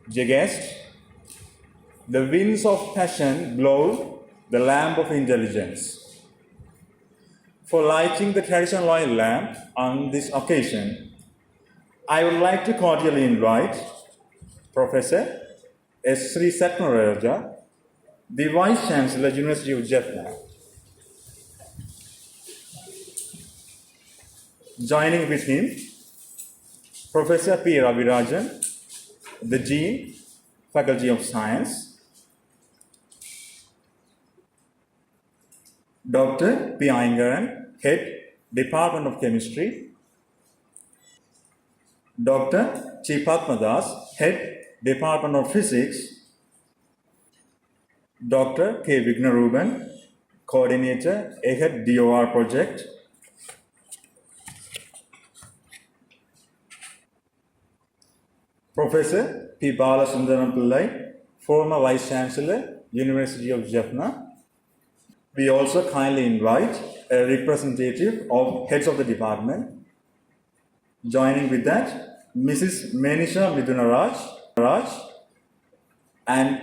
Dear guest, the winds of passion blow the lamp of intelligence. For lighting the traditional oil lamp on this occasion, I would like to cordially invite Professor S. Sri Satmaraja, the Vice Chancellor, University of Jaffna. Joining with him, Professor P. Ravirajan, the Dean, Faculty of Science, Dr. P. Ayangaran, Head, Department of Chemistry, Dr. T. Padmadas, Head, Department of Physics, Dr. K. Vignaruban, Coordinator, Head DOR Project, Professor P. Balasundaram Pillai, former Vice Chancellor, University of Jaffna. We also kindly invite a representative of heads of the department. Joining with that, Mrs. Menisha Midunaraj and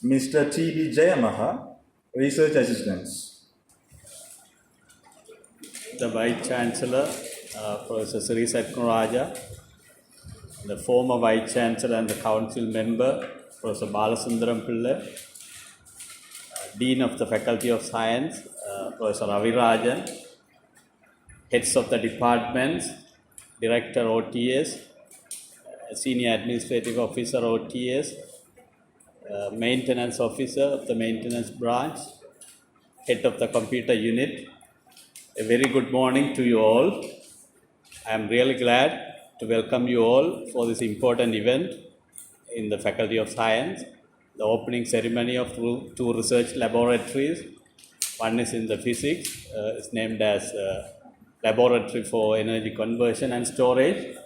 Mr. T.B. Jayamaha, Research Assistants. The Vice Chancellor, Professor Sri Satmaraja, the former Vice Chancellor and the Council Member, Professor Balasundaram Pillai, Dean of the Faculty of Science, Professor Ravirajan, heads of the departments, Director OTS, Senior Administrative Officer OTS, Maintenance Officer of the Maintenance Branch, Head of the Computer Unit. A very good morning to you all. I am really glad to welcome you all for this important event in the Faculty of Science, the opening ceremony of two research laboratories. One is in the physics, it's named as Laboratory for Energy Conversion and Storage,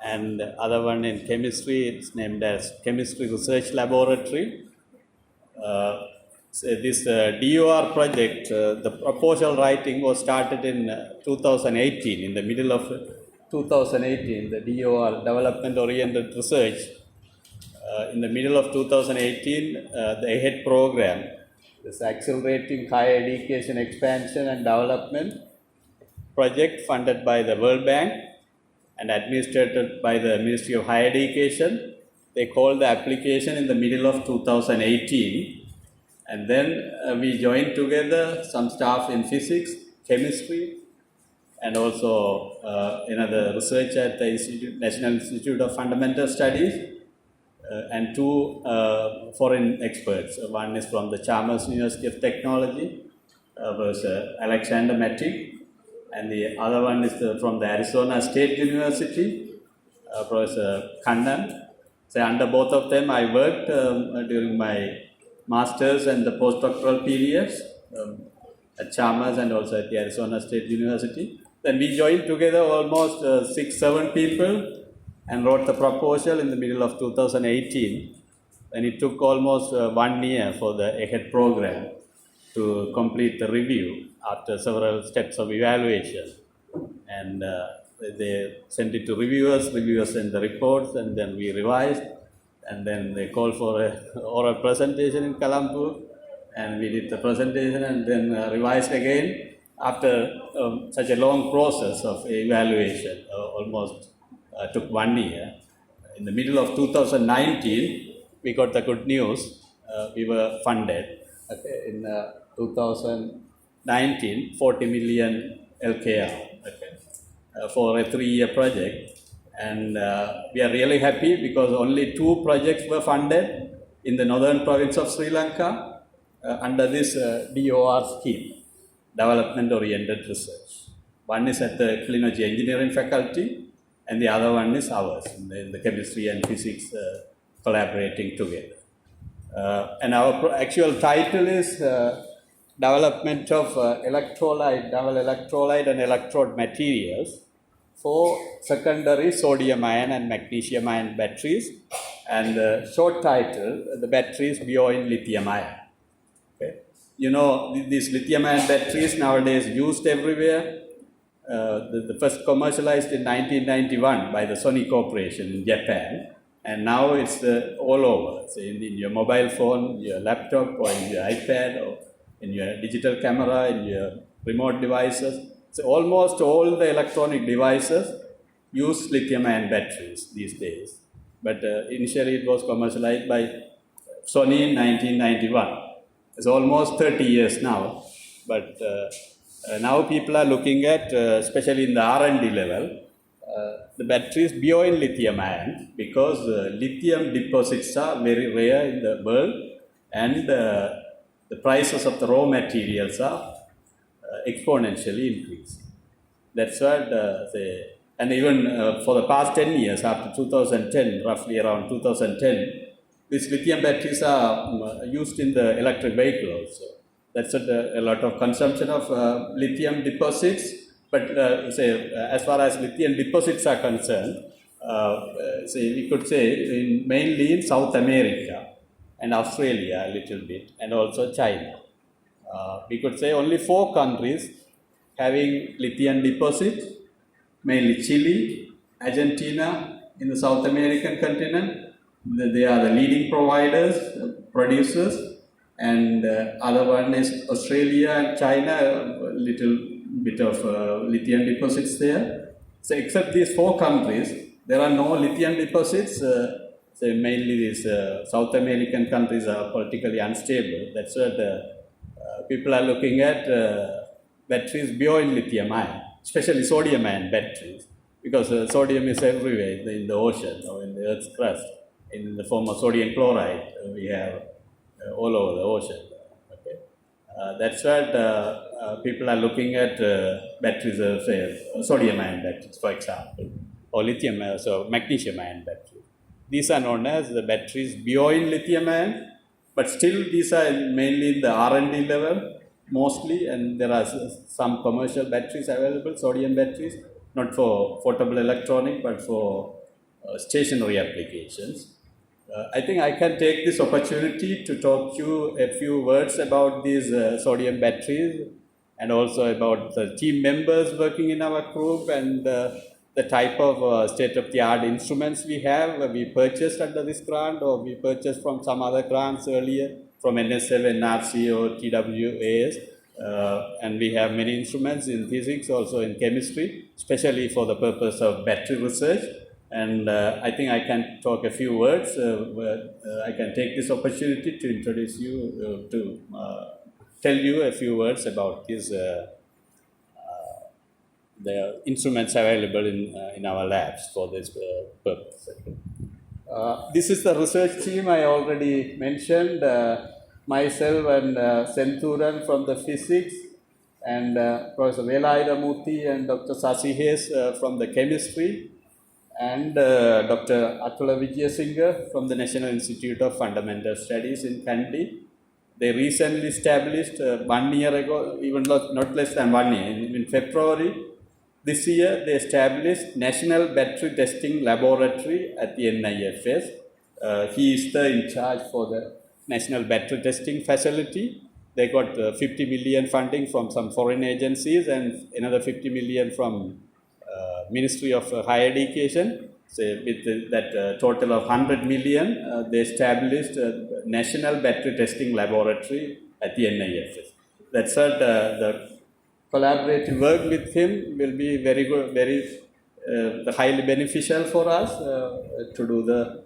and the other one in chemistry, it's named as Chemistry Research Laboratory. So this DOR project, the proposal writing was started in 2018, in the middle of 2018, the DOR, Development Oriented Research. In the middle of 2018, the AHEAD program, this Accelerating Higher Education Expansion and Development project funded by the World Bank and administered by the Ministry of Higher Education. They called the application in the middle of 2018. And then we joined together some staff in physics, chemistry, and also another research at the National Institute of Fundamental Studies, and two foreign experts. One is from the Chalmers University of Technology, Professor Alexander Mattick, and the other one is from the Arizona State University, Professor Kannan. So under both of them, I worked during my master's and the postdoctoral periods at Chalmers and also at the Arizona State University. Then we joined together almost 6-7 people and wrote the proposal in the middle of 2018. And it took almost 1 year for the AHEAD program to complete the review after several steps of evaluation. And they sent it to reviewers sent the reports, and then we revised. And then they called for an oral presentation in Colombo, and we did the presentation and then revised again after such a long process of evaluation, almost took 1 year. In the middle of 2019, we got the good news. We were funded in 2019, 40 million LKR for a 3-year project. And we are really happy because only 2 projects were funded in the northern province of Sri Lanka under this DOR scheme, Development Oriented Research. One is at the Clean Energy Engineering Faculty, and the other one is ours, in the chemistry and physics collaborating together. And our actual title is Development of Double Electrolyte and Electrode Materials for Secondary Sodium Ion and Magnesium Ion Batteries, and the short title, the batteries beyond lithium ion. Okay. You know, these lithium ion batteries nowadays used everywhere. The first commercialized in 1991 by the Sony Corporation in Japan. and now it's all over. So in your mobile phone, your laptop, or in your iPad, or in your digital camera, in your remote devices. So almost all the electronic devices use lithium-ion batteries these days. But initially it was commercialized by Sony in 1991. It's almost 30 years now. But now people are looking at, especially in the R&D level, the batteries beyond lithium-ion, because lithium deposits are very rare in the world, and the prices of the raw materials are exponentially increasing. That's what and even for the past 10 years, after 2010, roughly around 2010, these lithium batteries are used in the electric vehicle also. That's a lot of consumption of lithium deposits. But as far as lithium deposits are concerned, we could say mainly in South America and Australia a little bit, and also China. We could say only 4 countries having lithium deposits, mainly Chile, Argentina in the South American continent. They are the leading providers, producers, and other one is Australia and China, a little bit of lithium deposits there. So except these 4 countries, there are no lithium deposits. Mainly these South American countries are politically unstable. That's what people are looking at batteries beyond lithium-ion, especially sodium-ion batteries, because sodium is everywhere in the ocean or in the Earth's crust. In the form of sodium chloride, we have all over the ocean. Okay? That's what people are looking at batteries, sodium-ion batteries, for example, or lithium, so magnesium-ion batteries. These are known as the batteries beyond lithium-ion, but still these are mainly in the R&D level mostly, and there are some commercial batteries available, sodium batteries, not for portable electronic, but for stationary applications. I think I can take this opportunity to talk to you a few words about these sodium batteries, and also about the team members working in our group, and the type of state-of-the-art instruments we have. We purchased under this grant, or we purchased from some other grants earlier, from NSF, NRC, or TWAS. And we have many instruments in physics, also in chemistry, especially for the purpose of battery research. And I think I can talk a few words. I can take this opportunity to introduce you, to tell you a few words about these the instruments available in our labs for this purpose. This is the research team I already mentioned. Myself and Senthuran from the physics, and Professor Velaida Murthy and Dr. Sasi Hayes from the chemistry, and Dr. Atula Vijayasinghe from the National Institute of Fundamental Studies in Kandy. They recently established 1 year ago, even not less than 1 year, in February this year, they established National Battery Testing Laboratory at the NIFS. He is in charge for the National Battery Testing Facility. They got 50 million funding from some foreign agencies, and another 50 million from Ministry of Higher Education. So with that total of 100 million, they established a National Battery Testing Laboratory at the NIFS. That's what the collaborative work with him will be very good, very highly beneficial for us to do the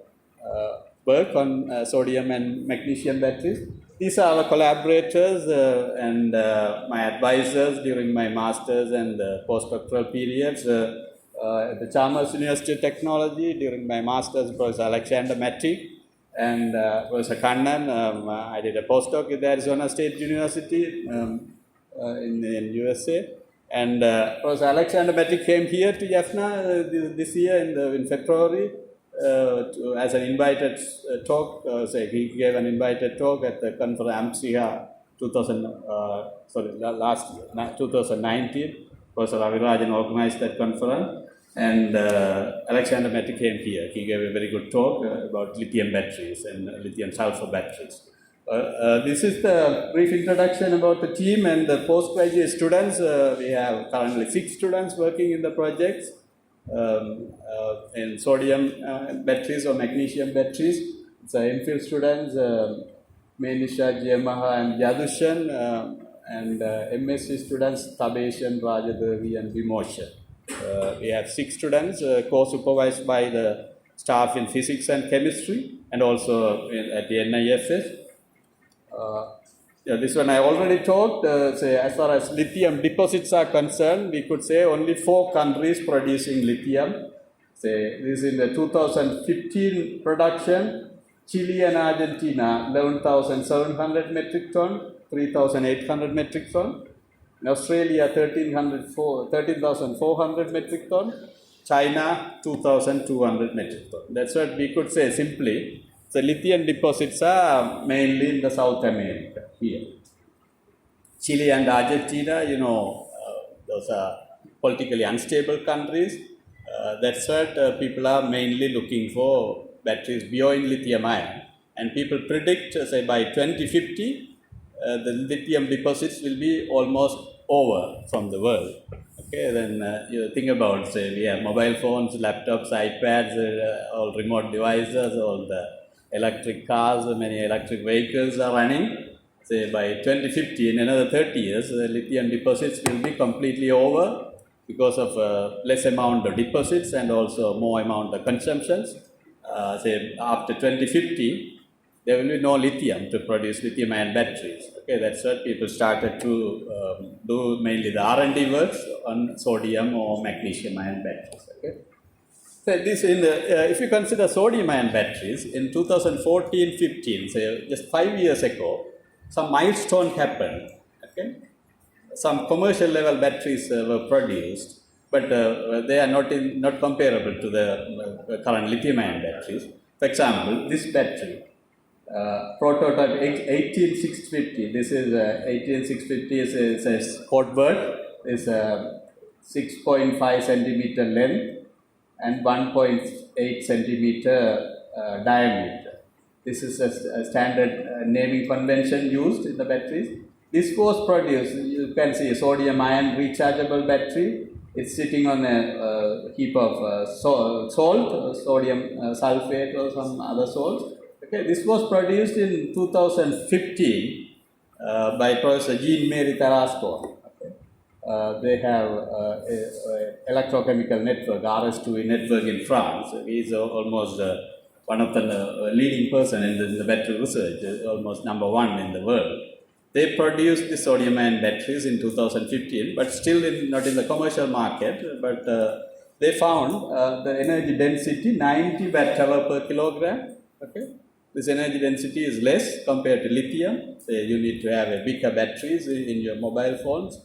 work on sodium and magnesium batteries. These are our collaborators and my advisors during my master's and postdoctoral periods at the Chalmers University of Technology. During my master's, Professor Alexander Matty and Professor Kannan. I did a postdoc at the Arizona State University in USA. And Professor Alexander Matty came here to Jaffna this year in February as an invited talk. He gave an invited talk at the conference AMSIHA 2019. Professor Ravirajan organized that conference, and Alexander Matty came here. He gave a very good talk about lithium batteries and lithium sulfur batteries. This is the brief introduction about the team and the postgraduate students. We have currently 6 students working in the projects. in sodium batteries or magnesium batteries. It's MPhil students, Menisha, Yamaha and Yadushan, and MSc students, Tabeshan, Rajadevi and Vimoshan. We have 6 students co-supervised by the staff in physics and chemistry and also at the Нമയப. This one I already talked. Say, as far as lithium deposits are concerned, we could say only 4 countries producing lithium. Say, this is in the 2015 production. Chile and Argentina, 11,700 metric ton, 3,800 metric ton. In Australia, 13,400 metric ton. China, 2,200 metric ton. That's what we could say simply. The lithium deposits are mainly in the South America here. Chile and Argentina, those are politically unstable countries. That's what people are mainly looking for batteries beyond lithium ion. And people predict, say, by 2050, the lithium deposits will be almost over from the world. Okay, then you think about, say, we have mobile phones, laptops, iPads, all remote devices, all the electric cars, many electric vehicles are running. Say by 2050, in another 30 years, the lithium deposits will be completely over because of less amount of deposits and also more amount of consumptions. Say after 2050, there will be no lithium to produce lithium-ion batteries. Okay, that's what people started to do mainly the R&D works on sodium or magnesium-ion batteries. Okay. So this if you consider sodium-ion batteries in 2014-15, say just 5 years ago, some milestone happened. Okay, some commercial level batteries were produced, but they are not comparable to the current lithium-ion batteries. For example, this battery, prototype 18650. This is 18650 is a code word. Is 6.5 centimeter length and 1.8 centimeter diameter. This is a standard naming convention used in the batteries. This was produced, you can see a sodium ion rechargeable battery. It's sitting on a heap of salt, sodium sulfate or some other salts. Okay, this was produced in 2015 by Professor Jean-Marie Tarascon. They have electrochemical network, RS2 network in France. He is almost one of the leading person in the battery research, almost number 1 in the world. They produced the sodium-ion batteries in 2015, but still not in the commercial market. But they found the energy density 90 watt-hour per kilogram. Okay, this energy density is less compared to lithium. You need to have a bigger batteries in your mobile phones.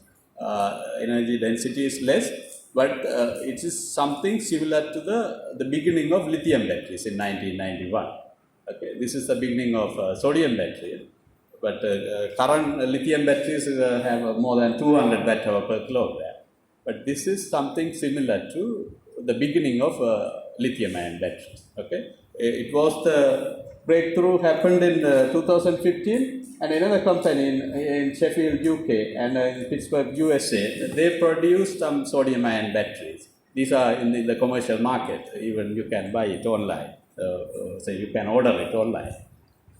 Energy density is less, but it is something similar to the beginning of lithium batteries in 1991. Okay, this is the beginning of sodium battery, but current lithium batteries have more than 200 watt-hour per kilogram. But this is something similar to the beginning of lithium-ion batteries. Okay, it was the breakthrough happened in 2015. And another company in Sheffield, UK and in Pittsburgh, USA, they produce some sodium-ion batteries. These are in the commercial market. Even you can buy it online. So you can order it online.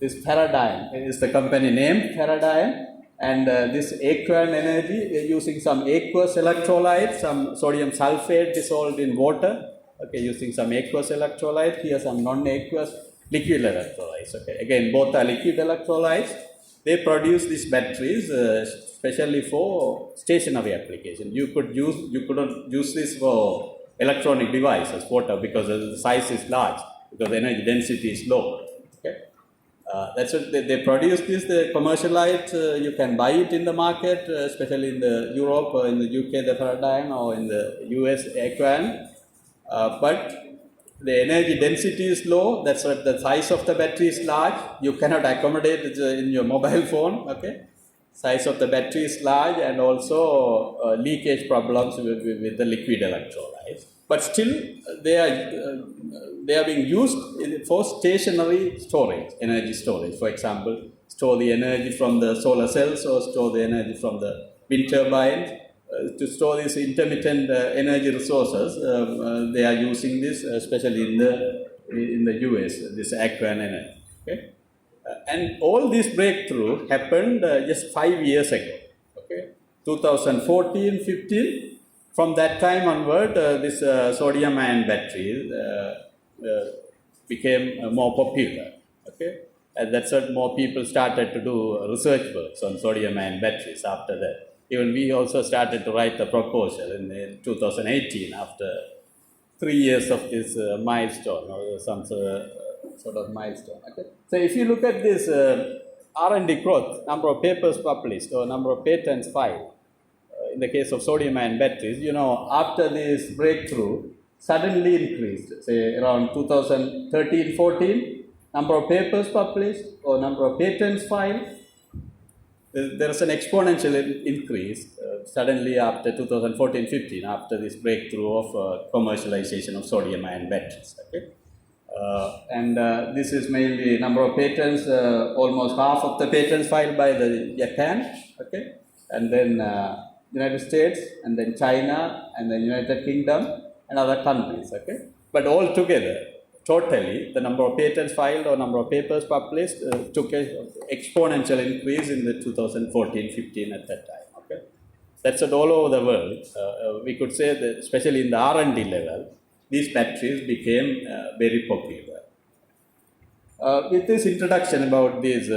This Paradigm is the company name, Paradigm. And this aqueous energy using some aqueous electrolyte, some sodium sulfate dissolved in water. Okay, using some aqueous electrolyte. Here some non-aqueous liquid electrolytes. Okay, again both are liquid electrolytes. They produce these batteries especially for stationary application. You couldn't use this for electronic devices, water, because the size is large, because the energy density is low. Okay, that's what they produce this. They commercialize. You can buy it in the market, especially in the Europe or in the UK, the Paradigm, or in the US, Aquan. But the energy density is low. That's what the size of the battery is large. You cannot accommodate it in your mobile phone. Okay, size of the battery is large, and also leakage problems with the liquid electrolytes. But still, they are being used for stationary storage, energy storage. For example, store the energy from the solar cells or store the energy from the wind turbines. to store these intermittent energy resources. They are using this, especially in the US, this aquan energy. Okay? And all this breakthrough happened just 5 years ago. Okay? 2014, 15. From that time onward, this sodium-ion batteries became more popular. Okay? And that's what more people started to do research works on sodium-ion batteries after that. Even we also started to write the proposal in 2018 after 3 years of this milestone or some sort of milestone. Okay? So if you look at this R&D growth, number of papers published or number of patents filed, in the case of sodium-ion batteries, after this breakthrough, suddenly increased, say around 2013-14, number of papers published or number of patents filed. There is an exponential increase suddenly after 2014-15, after this breakthrough of commercialization of sodium-ion batteries. Okay? And this is mainly number of patents, almost half of the patents filed by the Japan, okay? And then United States, and then China, and then United Kingdom, and other countries, okay? But all together, totally, the number of patents filed or number of papers published took an exponential increase in the 2014-15 at that time, okay? That's what all over the world. We could say that, especially in the R&D level, these batteries became very popular. With this introduction about these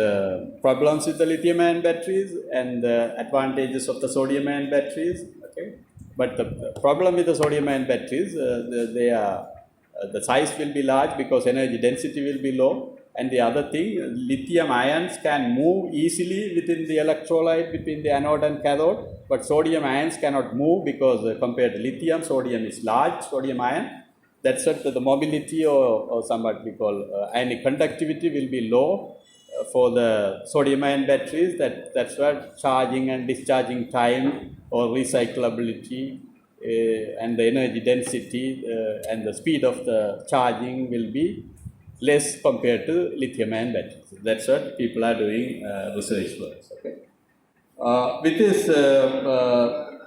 problems with the lithium-ion batteries and the advantages of the sodium-ion batteries, okay? But the problem with the sodium-ion batteries, the size will be large because energy density will be low. And the other thing, lithium ions can move easily within the electrolyte between the anode and cathode, but sodium ions cannot move because compared to lithium, sodium is large, sodium ion. That's what the mobility or somewhat we call ionic conductivity will be low for the sodium-ion batteries. That's what charging and discharging time or recyclability and the energy density and the speed of the charging will be less compared to lithium-ion batteries. That's what people are doing research work. Okay? With this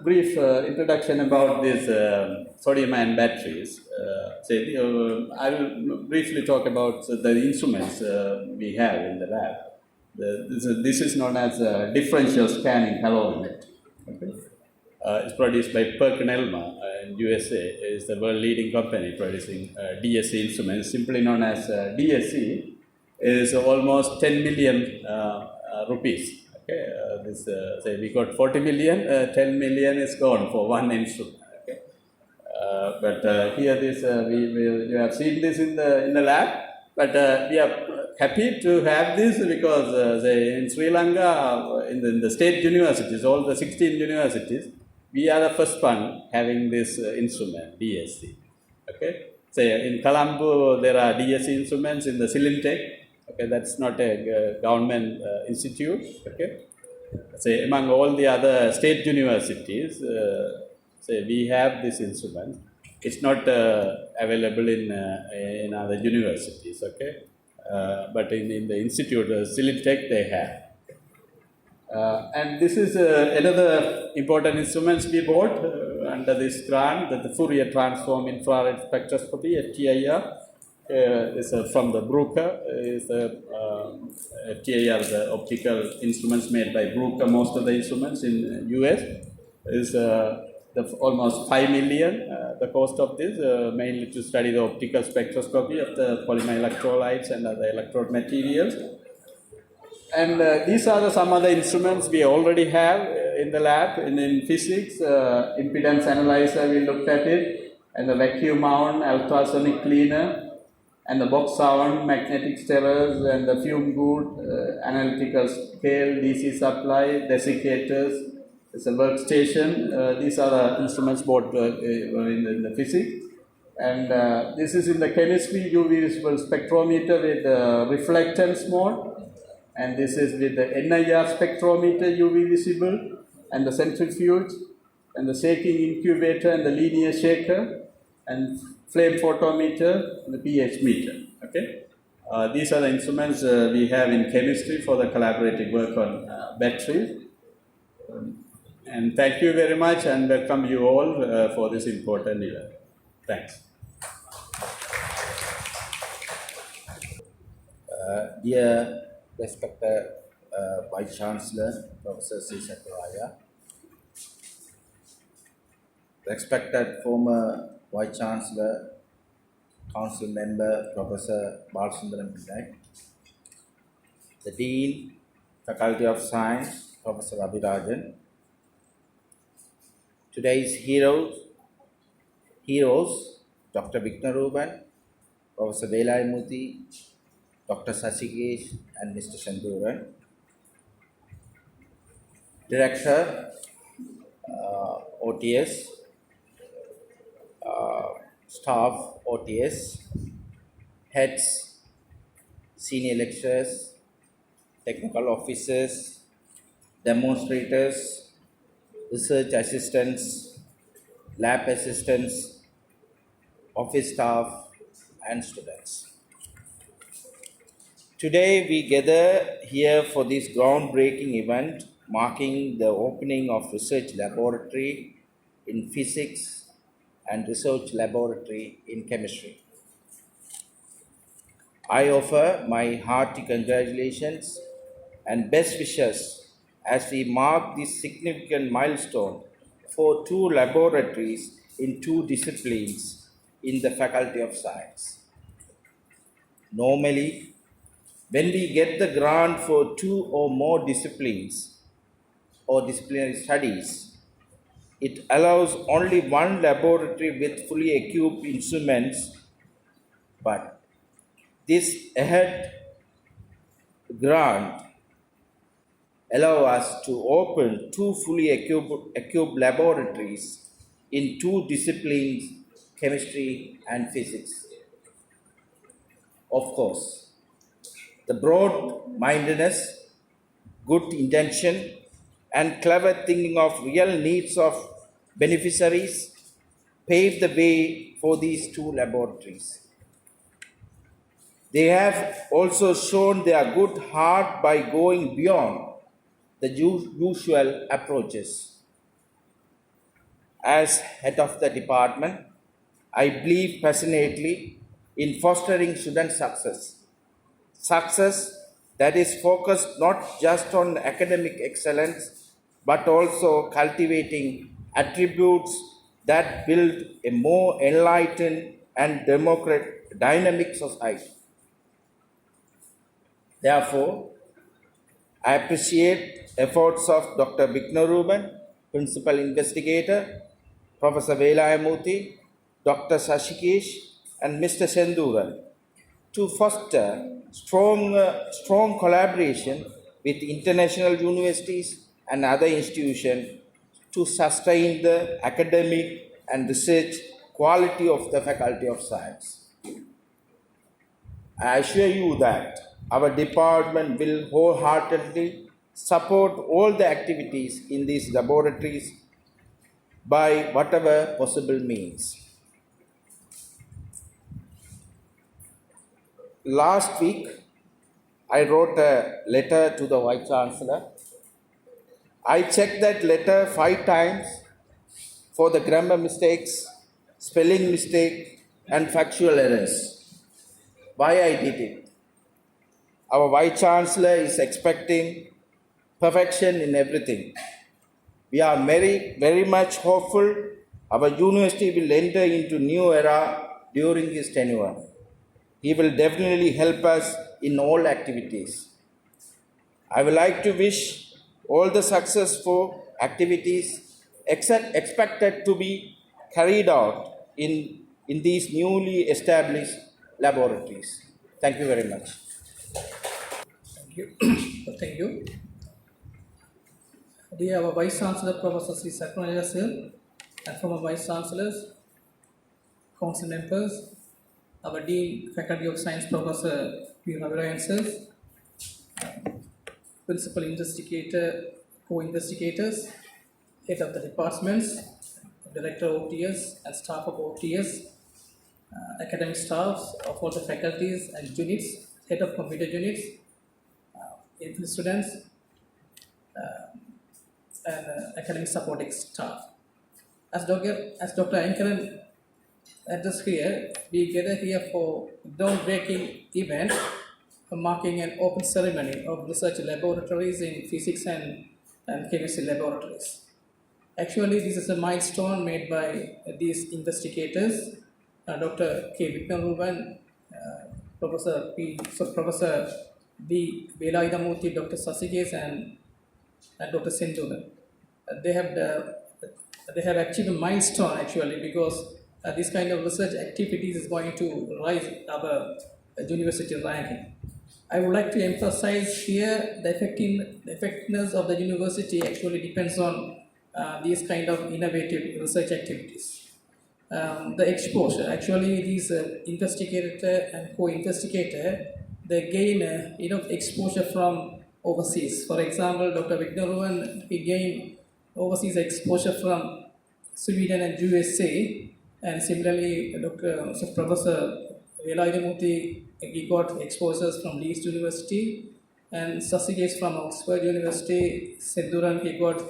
brief introduction about these sodium-ion batteries, I will briefly talk about the instruments we have in the lab. This is known as differential scanning calorimeter. Okay? It's produced by PerkinElmer in USA. It's the world leading company producing DSC instruments, simply known as DSC. Is almost 10 million rupees. Okay, say we got 40 million, 10 million is gone for one instrument. Okay, but here you have seen this in the lab. But we are happy to have this because in Sri Lanka, in the state universities, all the 16 universities, we are the first one having this instrument, DSC. Okay, say in Colombo there are DSC instruments in the Silintec. Okay, that's not a government institute. Okay, say among all the other state universities, say we have this instrument. It's not available in other universities. Okay, but in the institute, Silintec, they have. And this is another important instruments we bought under this grant, the Fourier Transform Infrared Spectroscopy, FTIR. Is from the Bruker. FTIR, the optical instruments made by Bruker. Most of the instruments in US is almost 5 million. The cost of this mainly to study the optical spectroscopy of the polymer electrolytes and other electrode materials. And these are some other instruments we already have in the lab. In physics, impedance analyzer, we looked at it, and the vacuum mount, ultrasonic cleaner, and the box sound, magnetic stirrers, and the fume hood, analytical scale, DC supply, desiccators. It's a workstation. These are the instruments bought in the physics. And this is in the chemistry, UV visible spectrometer with reflectance mode. And this is with the NIR spectrometer, UV visible, and the centrifuge, and the shaking incubator, and the linear shaker, and flame photometer, and the pH meter. Okay, these are the instruments we have in chemistry for the collaborative work on batteries. And thank you very much and welcome you all for this important event. Thanks. Dear respected Vice Chancellor, Professor C. Sakuraya, respected former Vice Chancellor, Council Member, Professor Balasundaram Pillai, the Dean, Faculty of Science, Professor Abhirajan, today's heroes, Dr. Vignaruban, Professor Velayamuthi, Dr. Sasikesh and Mr. Shanduran, Director, OTS, staff, OTS, heads, senior lecturers, technical officers, demonstrators, research assistants, lab assistants, office staff, and students. Today we gather here for this groundbreaking event marking the opening of research laboratory in physics and research laboratory in chemistry. I offer my hearty congratulations and best wishes as we mark this significant milestone for two laboratories in two disciplines in the Faculty of Science. Normally, when we get the grant for two or more disciplines or disciplinary studies, it allows only one laboratory with fully equipped instruments, but this ahead grant allow us to open two fully equipped laboratories in two disciplines, chemistry and physics. Of course, the broad-mindedness, good intention, and clever thinking of real needs of beneficiaries paved the way for these two laboratories. They have also shown their good heart by going beyond the usual approaches. As head of the department, I believe passionately in fostering student success. Success that is focused not just on academic excellence, but also cultivating attributes that build a more enlightened and dynamic society. Therefore, I appreciate efforts of Dr. Vignaruban, Principal Investigator, Professor Velayamuthi, Dr. Sashikesh, and Mr. Senduran to foster strong collaboration with international universities and other institutions to sustain the academic and research quality of the Faculty of Science. I assure you that our department will wholeheartedly support all the activities in these laboratories by whatever possible means. Last week, I wrote a letter to the Vice Chancellor. I checked that letter 5 times for the grammar mistakes, spelling mistake, and factual errors. Why I did it? Our Vice Chancellor is expecting perfection in everything. We are very much hopeful our university will enter into new era during his tenure. He will definitely help us in all activities. I would like to wish all the successful activities expected to be carried out in these newly established laboratories. Thank you very much. Thank you. Thank you. Dear our Vice Chancellor, Professor C. Sakuraya sir, and former Vice Chancellors, Council members, our Dean, Faculty of Science, Professor P. Raviraj sir, Principal Investigator, Co-Investigators, Head of the Departments, Director of OTS and staff of OTS, academic staffs of all the faculties and units, Head of Computer Units, students, and academic supporting staff. As Dr. Ankaran addressed here, we gather here for groundbreaking event marking an open ceremony of research laboratories in physics and chemistry laboratories. Actually, this is a milestone made by these investigators, Dr. K. Vignaruvan, Professor B. Velaidamurthy, Dr. Sasiges, and Dr. Sindhuran. They have achieved a milestone actually because this kind of research activities is going to rise our university ranking. I would like to emphasize here the effectiveness of the university actually depends on these kind of innovative research activities. The exposure, actually these investigator and co-investigator, they gain enough exposure from overseas. For example, Dr. Vignaruvan, he gained overseas exposure from Sweden and USA, and similarly Professor Velaidamurthy, he got exposures from Leeds University, and Sasiges from Oxford University. Sindhuran, he got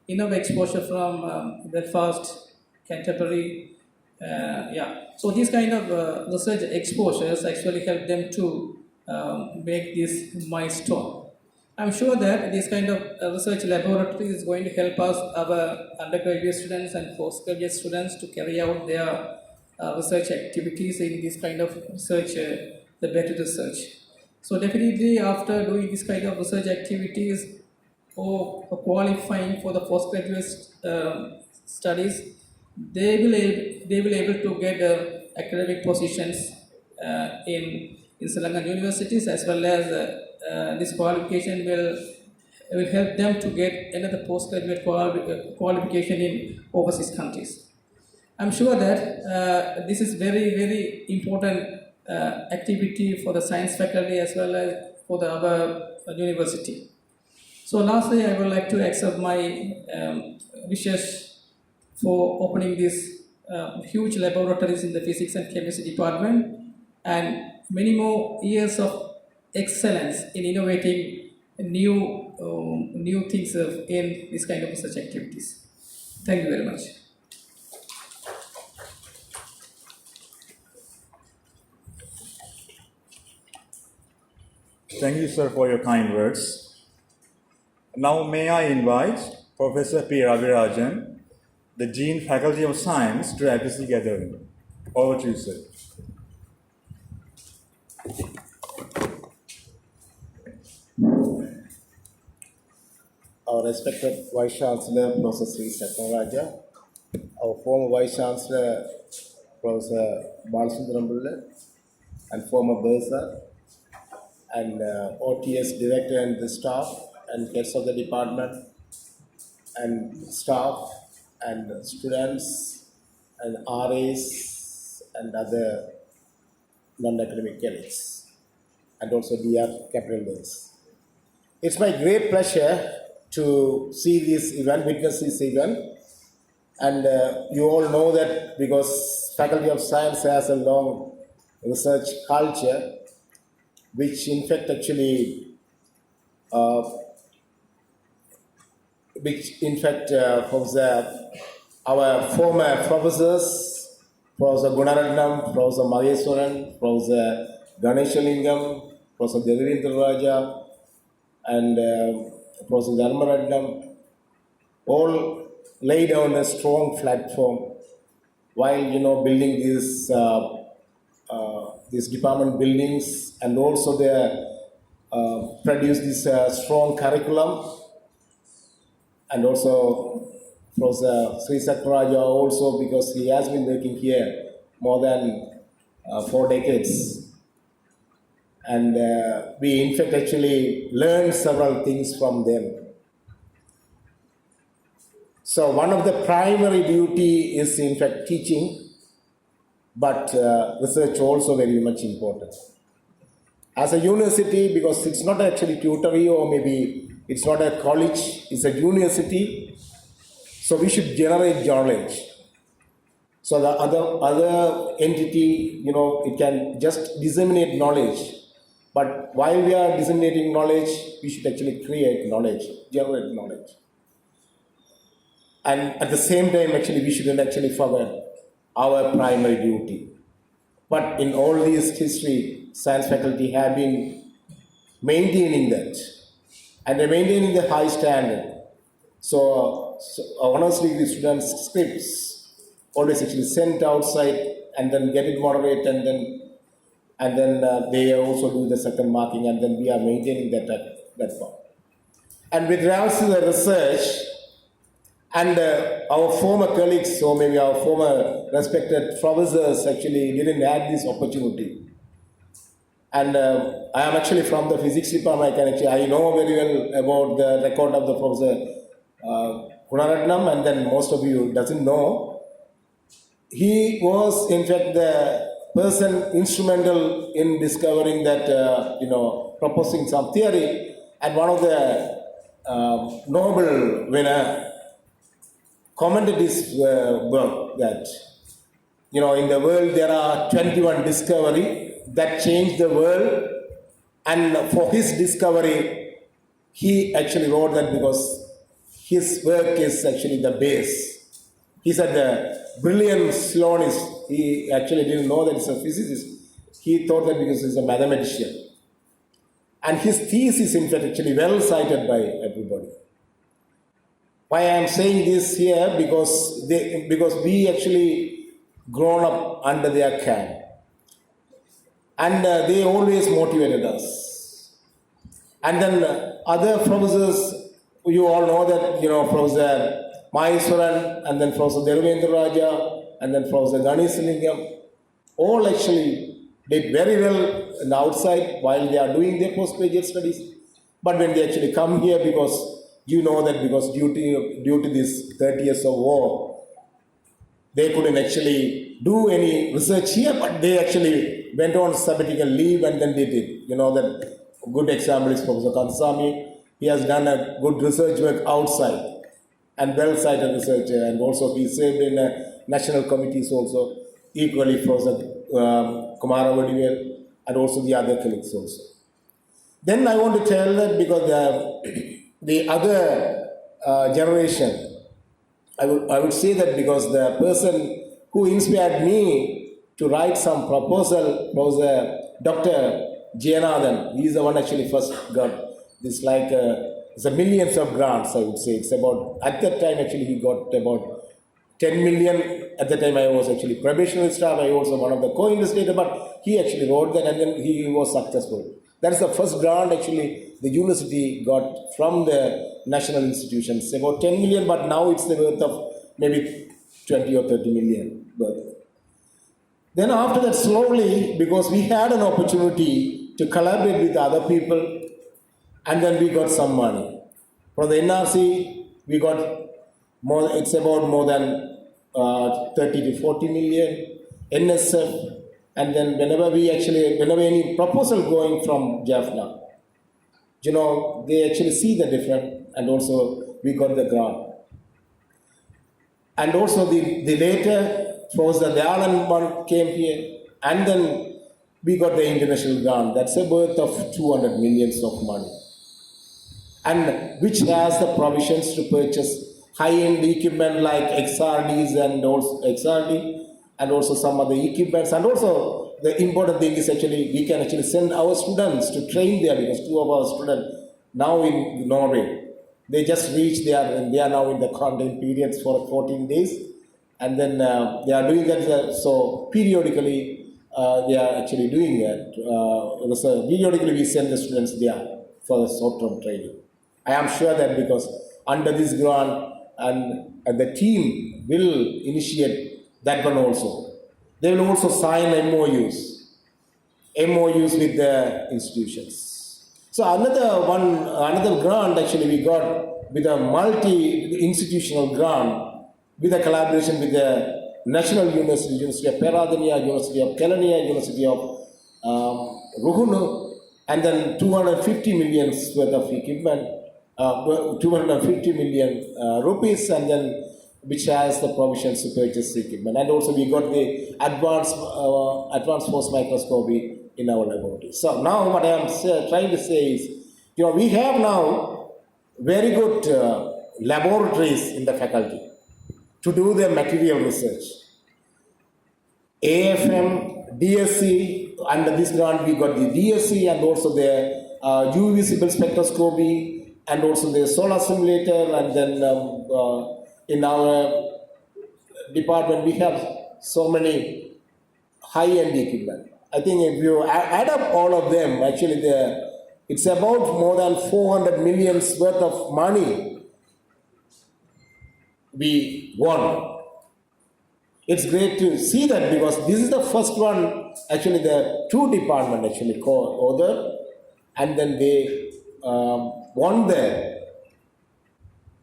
enough exposure from Belfast, Canterbury. So these kind of research exposures actually help them to make this milestone. I'm sure that this kind of research laboratory is going to help us, our undergraduate students and postgraduate students, to carry out their research activities in this kind of research, the better research. So definitely after doing this kind of research activities or qualifying for the postgraduate studies, they will able to get academic positions in Sri Lankan universities, as well as this qualification will help them to get another postgraduate qualification in overseas countries. I'm sure that this is very important activity for the science faculty as well as for our university. So lastly, I would like to accept my wishes for opening these huge laboratories in the physics and chemistry department, and many more years of excellence in innovating new things in this kind of research activities. Thank you very much. Thank you, sir, for your kind words. Now, may I invite Professor P. Ravirajan, the Dean, Faculty of Science, to address the gathering. Over to you, sir. Our respected Vice Chancellor, Professor Sri Satyanaraja, our former Vice Chancellor, Professor Balasundaram Pillai, and former Bursar, and OTS Director and the staff, and heads of the department, and staff, and students, and RAs, and other non-academic colleagues, and also dear capital days. It's my great pleasure to see this event, witness this event, and you all know that because Faculty of Science has a long research culture, which in fact actually, our former professors, Professor Gunaratnam, Professor Maheswaran, Professor Ganeshalingam, Professor Devirendra Raja, and Professor Dharmaratnam, all laid down a strong platform while building these department buildings, and also they produce this strong curriculum, and also Professor Sri Sakraja also, because he has been working here more than 4 decades. And we in fact actually learned several things from them. So one of the primary duty is in fact teaching, but research also very much important. As a university, because it's not actually tutoring, or maybe it's not a college, it's a university, so we should generate knowledge. So the other entity, it can just disseminate knowledge. But while we are disseminating knowledge, we should actually create knowledge, generate knowledge. And at the same time, actually, we shouldn't actually forget our primary duty. But in all this history, science faculty have been maintaining that, and they're maintaining the high standard. So honestly, the students' scripts always actually sent outside and then get it moderated, and then they also do the second marking, and then we are maintaining that part. And with regards to the research, and our former colleagues, or maybe our former respected professors, actually didn't have this opportunity. And I am actually from the physics department. I know very well about the record of the Professor Gunaratnam, and then most of you doesn't know. He was, in fact, the person instrumental in discovering that, proposing some theory, and one of the Nobel winner commented his work that, in the world there are 21 discoveries that changed the world, and for his discovery, he actually wrote that because his work is actually the base. He said the brilliant Sloanist, he actually didn't know that he's a physicist. He thought that because he's a mathematician. And his thesis, in fact, actually well cited by everybody. Why I am saying this here? Because we actually grown up under their care. And they always motivated us. And then other professors, you all know that, Professor Maheswaran, and then Professor Dervendra Raja, and then Professor Ganesalingam, all actually did very well in the outside while they are doing their postgraduate studies. But when they actually come here, because because due to this 30 years of war, they couldn't actually do any research here, but they actually went on sabbatical leave and then did it. That good example is Professor Kansami. He has done a good research work outside and well-cited researcher, and also he served in national committees also, equally Professor Kumara Vadivel, and also the other colleagues also. Then I want to tell that because the other generation, I would say that because the person who inspired me to write some proposal was Dr. Jayanathan. He is the one actually first got this, it's a millions of grants, I would say. It's about, at that time actually he got about 10 million. At the time I was actually probationary staff. I was one of the co-investigators, but he actually wrote that and then he was successful. That's the first grant actually the university got from the national institutions, about 10 million, but now it's the worth of maybe 20 or 30 million worth. Then after that, slowly, because we had an opportunity to collaborate with other people, and then we got some money. From the NRC, we got more, it's about more than 30 to 40 million, NSF, and then whenever any proposal going from Jaffna, they actually see the difference, and also we got the grant. And also the later, Professor Dayalan one came here, and then we got the international grant. That's a worth of 200 millions of money, and which has the provisions to purchase high-end equipment like XRDs and also some other equipments. And also the important thing is actually we can actually send our students to train there, because 2 of our students now in Norway, they just reached there and they are now in the quarantine periods for 14 days. And then they are doing that, so periodically they are actually doing that. So periodically we send the students there for the short-term training. I am sure that because under this grant, and the team will initiate that one also. They will also sign MOUs with the institutions. So another grant actually we got with a multi-institutional grant, with a collaboration with the National University, University of Peradeniya, University of Kelaniya, University of Ruhunu, and then 250 million worth of equipment, 250 million rupees, and then which has the provisions to purchase equipment. And also we got the advanced force microscopy in our laboratory. So now what I am trying to say is, we have now very good laboratories in the faculty. to do the material research. AFM, DSC, under this grant we got the DSC and also the UV visible spectroscopy and also the solar simulator, and then in our department we have so many high-end equipment. I think if you add up all of them, actually it's about more than 400 millions worth of money we won. It's great to see that because this is the first one, actually the two department actually co-authored, and then they won the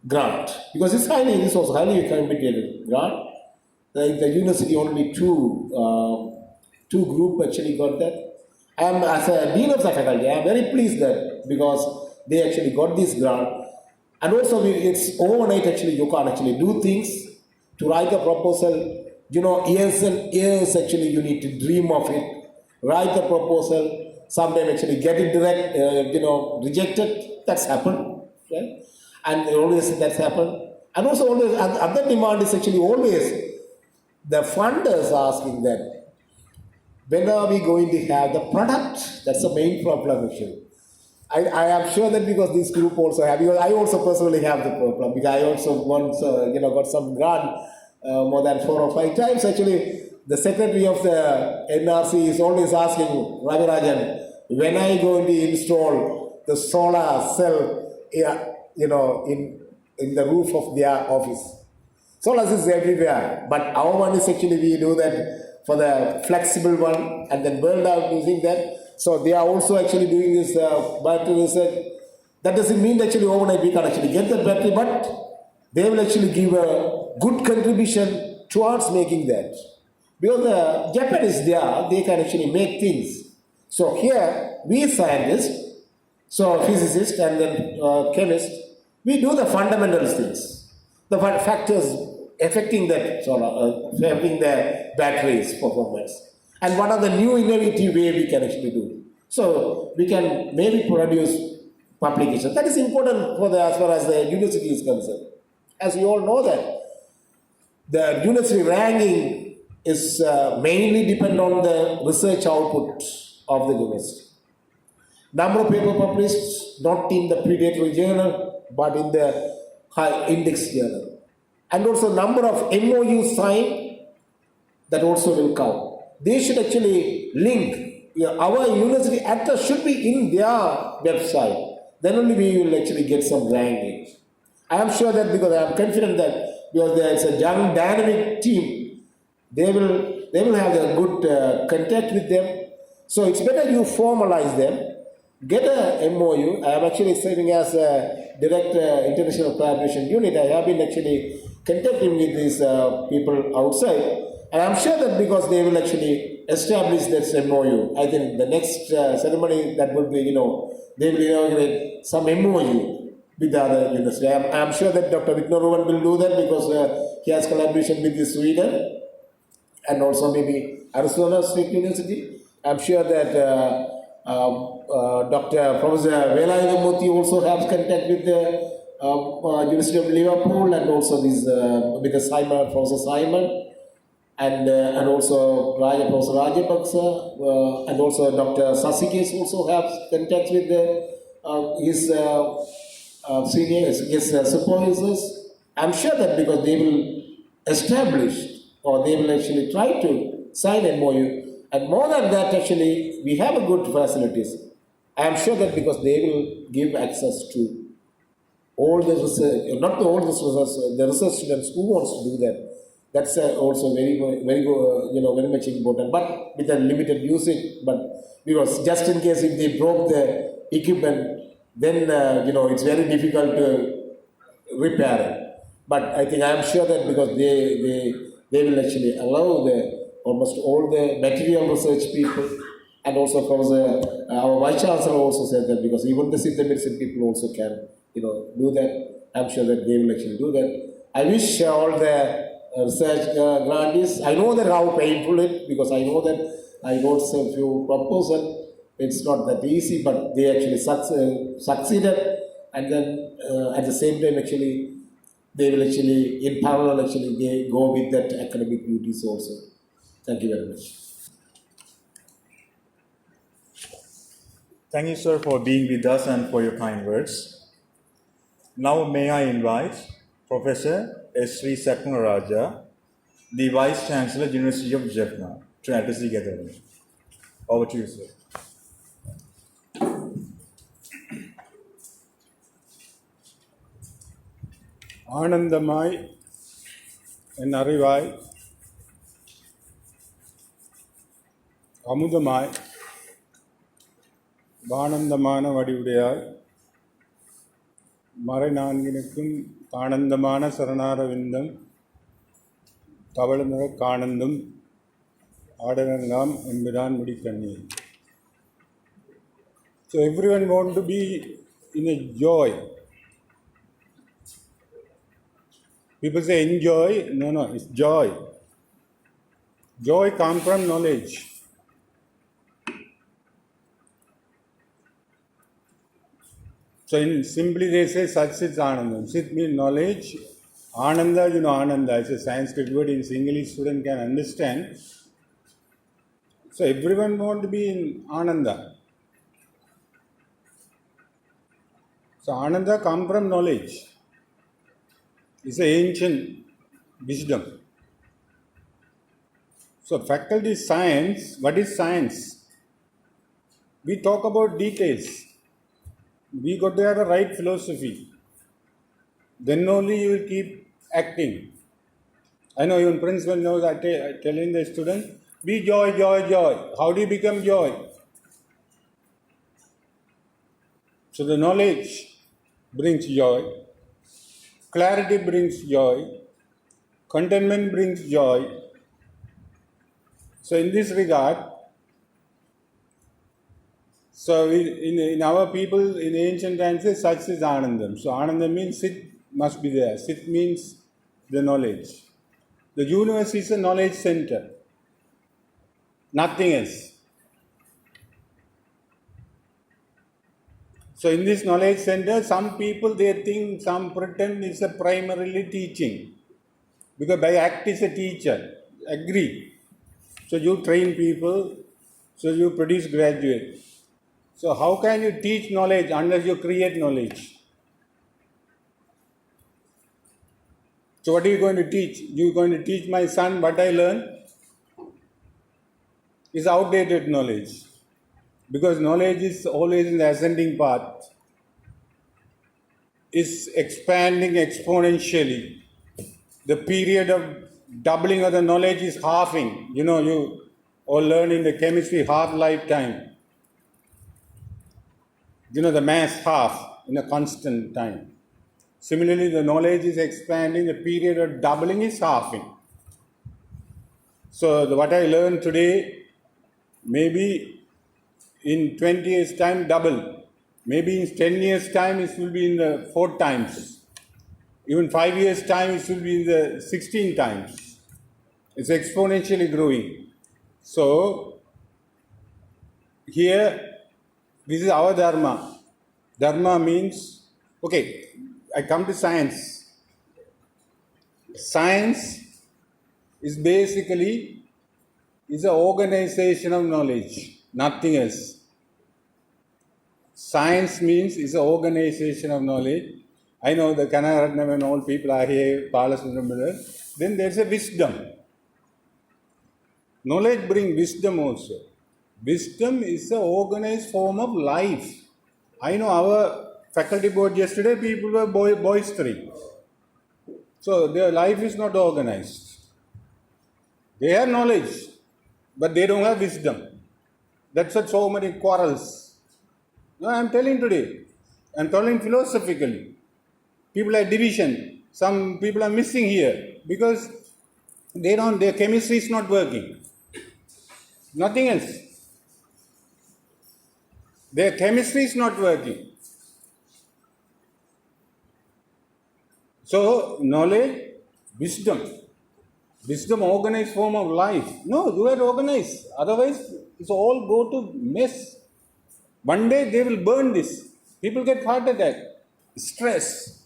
grant because this was highly competitive grant. The university only two group actually got that. I am, as a dean of the faculty, I am very pleased that because they actually got this grant, and also it's overnight actually you can actually do things to write a proposal. Years and years actually you need to dream of it, write the proposal, sometimes actually get it rejected. That's happened, right? And always that's happened. And also always other demand is actually always the funders asking that when are we going to have the product? That's the main problem actually. I am sure that because this group also have, because I also personally have the problem because I also once got some grant more than 4 or 5 times. Actually, the secretary of the NRC is always asking Ravirajan, when are you going to install the solar cell, in the roof of their office? Solar is everywhere, but our one is actually we do that for the flexible one, and then world are using that. So they are also actually doing this battery research. That doesn't mean actually overnight we can actually get the battery, but they will actually give a good contribution towards making that. Because Japan is there, they can actually make things. So here, we scientists, so physicists and then chemists, we do the fundamental things. The factors affecting that affecting the batteries performance. And what are the new innovative way we can actually do. So we can maybe produce publications. That is important for as far as the university is concerned. As you all know that the university ranking is mainly depend on the research output of the university. Number of papers published, not in the predatory journal, but in the high index journal. And also number of MOUs signed, that also will count. They should actually link, our university address should be in their website. Then only we will actually get some ranking. I am sure that because I am confident that because there is a young dynamic team, they will have a good contact with them. So it's better you formalize them, get a MOU. I am actually serving as a director international collaboration unit. I have been actually contacting with these people outside. And I'm sure that because they will actually establish that MOU, I think the next ceremony that would be, they will inaugurate some MOU with the other university. I'm sure that Dr. Vignoruvan will do that because he has collaboration with Sweden and also maybe Arizona State University. I'm sure that Dr. Professor Velayamurthy also has contact with the University of Liverpool and also with the Simon, Professor Simon. And also Professor Rajapaksa and also Dr. Sasikes also have contacts with his seniors, his supervisors. I'm sure that because they will establish or they will actually try to sign an MOU. And more than that, actually, we have a good facilities. I am sure that because they will give access to all the research, not all the research, the research students who wants to do that. That's also very much important, but with a limited usage. But because just in case if they broke the equipment, then it's very difficult to repair it. But I think I am sure that because they will actually allow almost all the material research people, and also Professor our Vice Chancellor also said that because even the Siddha medicine people also can do that. I'm sure that they will actually do that. I wish all the research grantees. I know that how painful it, because I know that I wrote a few proposals. It's not that easy, but they actually succeeded. And then at the same time, actually, they will actually, in parallel, actually, they go with that academic duties also. Thank you very much. Thank you, sir, for being with us and for your kind words. Now, may I invite Professor S. Sri Saknaraja, the Vice Chancellor, University of Jaffna, to address the gathering. Over to you, sir. ஆனந்தமாய் என் அறிவாய் அமுதமாய் வானந்தமான வடிவுடையாய் மறை நான்கினுக்கும் ஆனந்தமான சரணார விந்தம் தவழுநிற காணந்தும் ஆடலங்காம் எம்பிரான் முடிக்கண்ணீர். So everyone want to be in a joy. People say enjoy. No, it's joy. Joy comes from knowledge. So simply they say Sat-Chit Anandam. Sit means knowledge. Ananda, Ananda is a Sanskrit word in English student can understand. So everyone want to be in Ananda. So Ananda comes from knowledge. It's an ancient wisdom. So faculty science, what is science? We talk about details. We got to have a right philosophy. Then only you will keep acting. I know even principal knows telling the student, be joy, joy, joy. How do you become joy? So the knowledge brings joy. Clarity brings joy. Contentment brings joy. So in this regard, so in our people in ancient times, such is Anandam. So Anandam means Sit must be there. Sit means the knowledge. The universe is a knowledge center. Nothing else. So in this knowledge center, some people they think, some pretend it's a primarily teaching. Because by act is a teacher. Agree. So you train people, so you produce graduates. So how can you teach knowledge unless you create knowledge? So what are you going to teach? You're going to teach my son what I learned? It's outdated knowledge. Because knowledge is always in the ascending path. It's expanding exponentially. The period of doubling of the knowledge is halving. You all learn in the chemistry half lifetime. The mass half in a constant time. Similarly, the knowledge is expanding, the period of doubling is halving. So what I learned today, maybe in 20 years' time, double. Maybe in 10 years' time, it will be in the 4 times. Even 5 years' time, it will be in the 16 times. It's exponentially growing. So, here, this is our Dharma. Dharma means, okay, I come to science. Science is basically an organization of knowledge, nothing else. Science means it's an organization of knowledge. I know the Kanaratnam and all people are here, Palasundram. Then there's a wisdom. Knowledge brings wisdom also. Wisdom is an organized form of life. I know our faculty board yesterday, people were boisterous. So their life is not organized. They have knowledge, but they don't have wisdom. That's what so many quarrels. No, I'm telling today. I'm telling philosophically. People have division. Some people are missing here because their chemistry is not working. Nothing else. Their chemistry is not working. So, knowledge, wisdom. Wisdom, organized form of life. No, you have to organize. Otherwise, it's all go to mess. One day they will burn this. People get heart attack. Stress.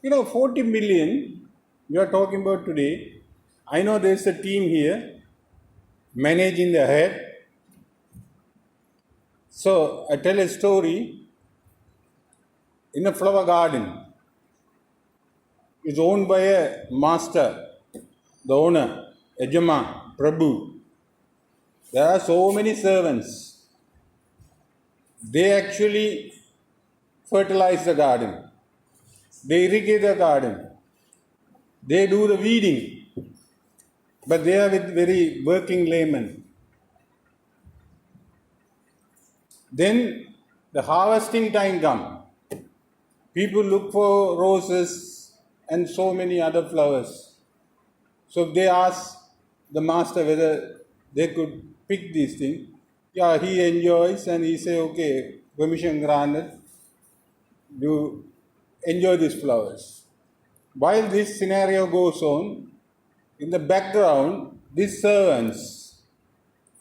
40 million you are talking about today. I know there's a team here managing the head. So I tell a story. In a flower garden, it's owned by a master, the owner, Ejama, Prabhu. There are so many servants. They actually fertilize the garden. They irrigate the garden. They do the weeding. But they are with very working laymen. Then the harvesting time comes. People look for roses and so many other flowers. So they ask the master whether they could pick these things. Yeah, he enjoys and he say, okay, permission granted. You enjoy these flowers. While this scenario goes on, in the background, these servants,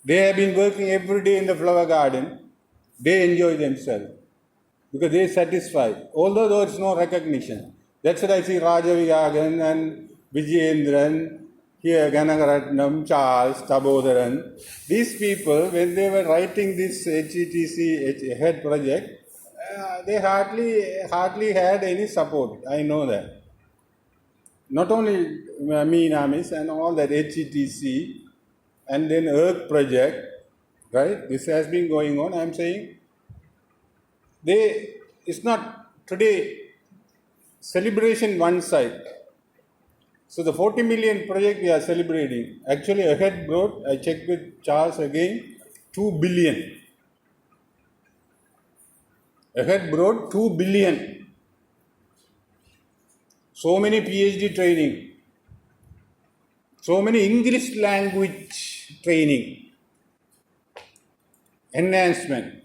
they have been working every day in the flower garden. They enjoy themselves because they are satisfied, although there is no recognition. That's what I see Raja Vigagan and Vijayendran, here Ganagaratnam, Charles, Tabodharan. These people, when they were writing this HETC head project, they hardly had any support. I know that. Not only me, Namis, and all that HETC, and then Earth project, right? This has been going on. I'm saying it's not today celebration one side. So the 40 million project we are celebrating, actually ahead brought, I checked with Charles again, 2 billion. Ahead brought 2 billion. So many PhD training. So many English language training. Enhancement.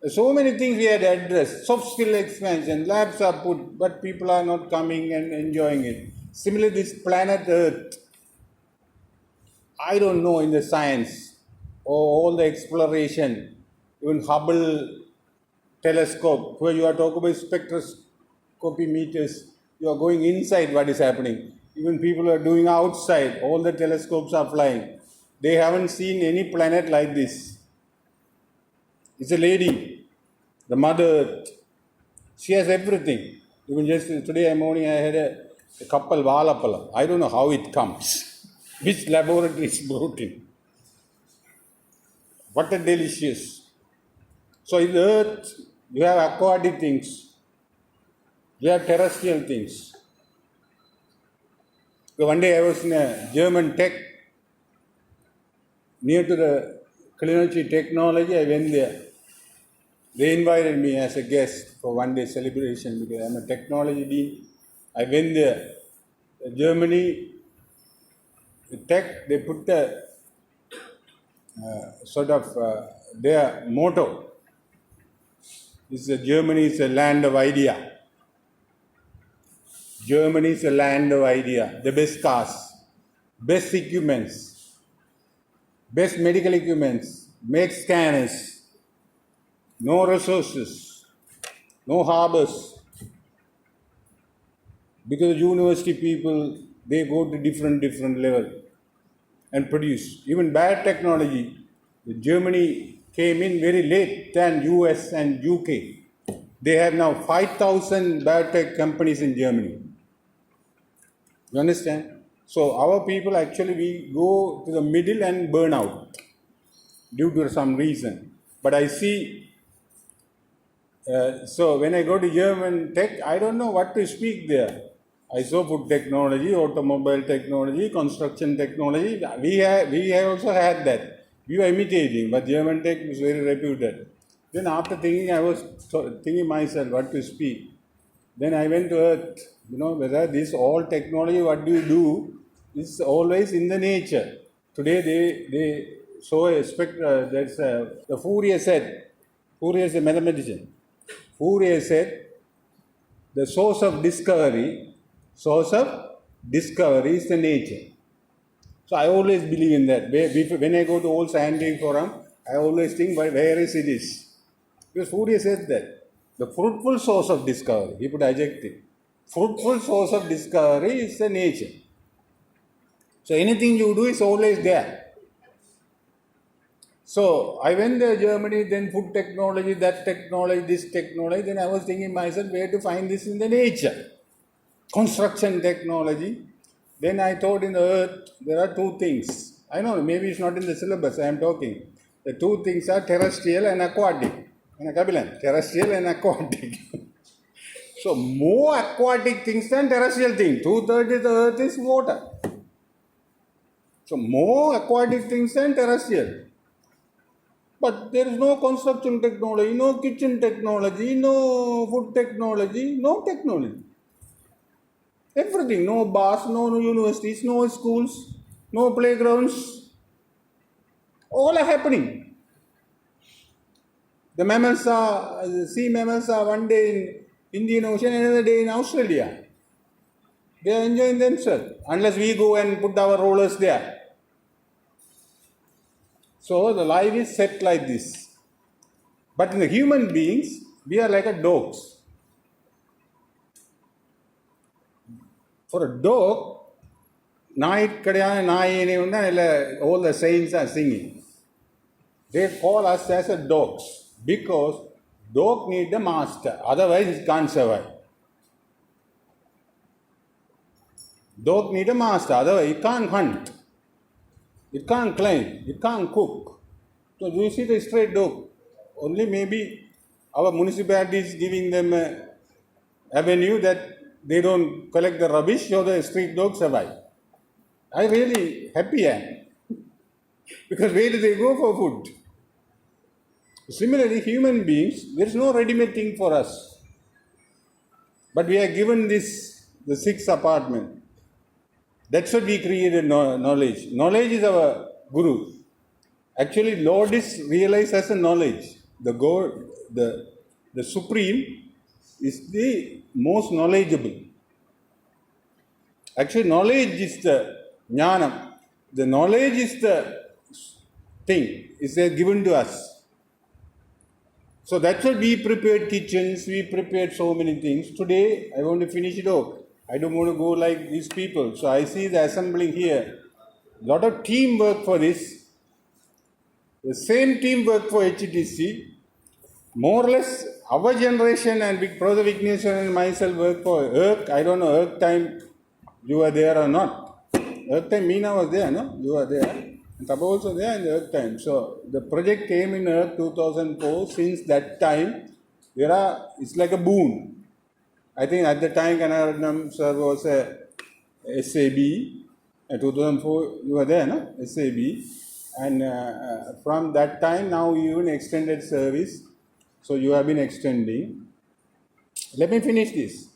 So many things we had addressed. Soft skill expansion, labs are put, but people are not coming and enjoying it. Similarly, this planet Earth, I don't know in the science or all the exploration, even Hubble telescope, where you are talking about spectroscopy meters, you are going inside what is happening. Even people are doing outside, all the telescopes are flying. They haven't seen any planet like this. It's a lady, the Mother Earth. She has everything. Even just today morning I had a couple valapalam. I don't know how it comes. Which laboratory is brought in. What a delicious. So in the earth, you have aquatic things. You have terrestrial things. So one day I was in a German tech, near to the Clinical Technology, I went there. They invited me as a guest for one day celebration because I'm a technology dean. I went there. Germany, the tech, they put the their motto. Germany is a land of idea. Germany is a land of idea. The best cars, best equipments, best medical equipments, make scanners, no resources, no harbors. Because university people, they go to different level and produce. Even biotechnology, Germany came in very late than US and UK. They have now 5,000 biotech companies in Germany. You understand? So our people actually, we go to the middle and burn out due to some reason. But I see, so when I go to German tech, I don't know what to speak there. I saw food technology, automobile technology, construction technology. We have also had that. We were imitating, but German tech is very reputed. Then after thinking, I was thinking myself what to speak. Then I went to Earth, whether this all technology, what do you do, is always in the nature. Today they show a spectrum, the Fourier said, Fourier is a mathematician. Fourier said, the source of discovery is the nature. So I always believe in that. When I go to old scientific forum, I always think, where is it is? Because Fourier said that. The fruitful source of discovery, he put adjective. fruitful source of discovery is the nature. So anything you do is always there. So I went to Germany, then food technology, that technology, this technology. Then I was thinking myself where to find this in the nature. Construction technology. Then I thought in the earth there are two things. I know maybe it's not in the syllabus I am talking. The two things are terrestrial and aquatic. Terrestrial and aquatic. So more aquatic things than terrestrial things. 2/3 of the earth is water. So more aquatic things than terrestrial. But there is no construction technology, no kitchen technology, no food technology, no technology. Everything, no bars, no universities, no schools, no playgrounds. All are happening. The mammals are, the sea mammals are one day in Indian Ocean, another day in Australia. They are enjoying themselves, unless we go and put our rollers there. So the life is set like this. But in the human beings, we are like a dogs. For a dog, all the saints are singing. They call us as a dogs because dog need a master, otherwise it can't survive. Dog need a master, otherwise it can't hunt. It can't climb, it can't cook. So you see the stray dog, only maybe our municipality is giving them an avenue that they don't collect the rubbish, so the street dogs survive. I really happy am. Because where do they go for food? Similarly, human beings, there is no ready-made thing for us. But we are given this, the sixth apartment. That's what we created knowledge. Knowledge is our guru. Actually, Lord is realized as a knowledge. The God, the Supreme is the most knowledgeable. Actually, knowledge is the jnanam. The knowledge is the thing. It's given to us. So that's what we prepared kitchens, we prepared so many things. Today, I want to finish it off. I don't want to go like these people. So I see the assembling here. A lot of teamwork for this. The same teamwork for HTC. More or less, our generation and Big Brother Vignesh and myself work for ERC. I don't know, ERC time, you were there or not. ERC time, Meena was there, no? You were there. And Taba also there in the ERC time. So the project came in ERC 2004. Since that time, it's like a boon. I think at the time, Kanaradnam sir was a SAB. In 2004, you were there, no? SAB. And from that time, now you even extended service. So you have been extending. Let me finish this.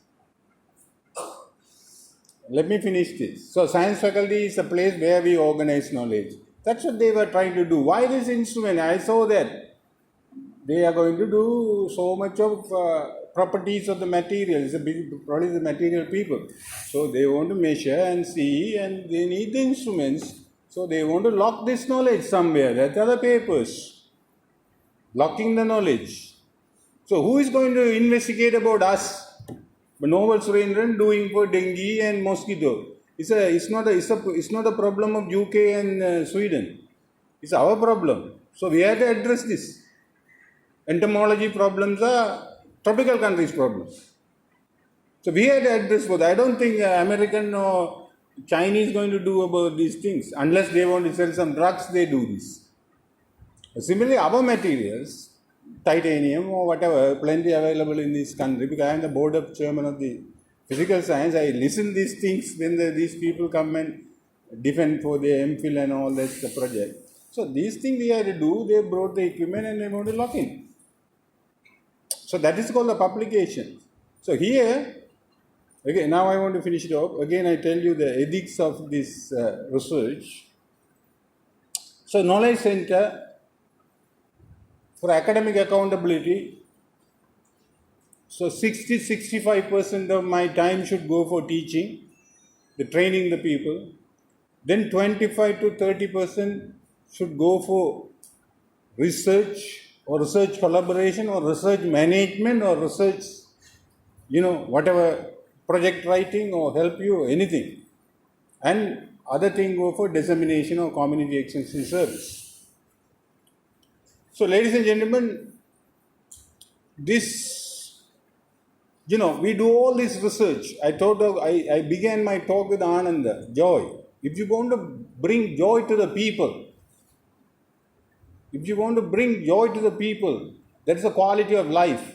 So science faculty is a place where we organize knowledge. That's what they were trying to do. Why this instrument? I saw that they are going to do so much of properties of the material. It's probably the material people. So they want to measure and see, and they need the instruments. So they want to lock this knowledge somewhere. That are the papers. Locking the knowledge. So who is going to investigate about us? Novel Surendran doing for dengue and mosquito. It's not a problem of UK and Sweden. It's our problem. So we have to address this. Entomology problems are tropical countries' problems. So we have to address both. I don't think American or Chinese going to do about these things. Unless they want to sell some drugs, they do this. Similarly, our materials, titanium or whatever, plenty available in this country. Because I am the board of chairman of the physical science, I listen these things when these people come and defend for their MPhil and all that the project. So these things we had to do, they brought the equipment and they want to lock in. So that is called the publication. So here, again, now I want to finish it off. Again, I tell you the ethics of this research. So knowledge center, for academic accountability, so 60-65% of my time should go for teaching, the training the people. Then 25 to 30% should go for research or research collaboration or research management or research, whatever project writing or help you anything. And other thing go for dissemination or community extension service. So ladies and gentlemen, this, we do all this research. I began my talk with Ananda, joy. If you want to bring joy to the people, that is the quality of life.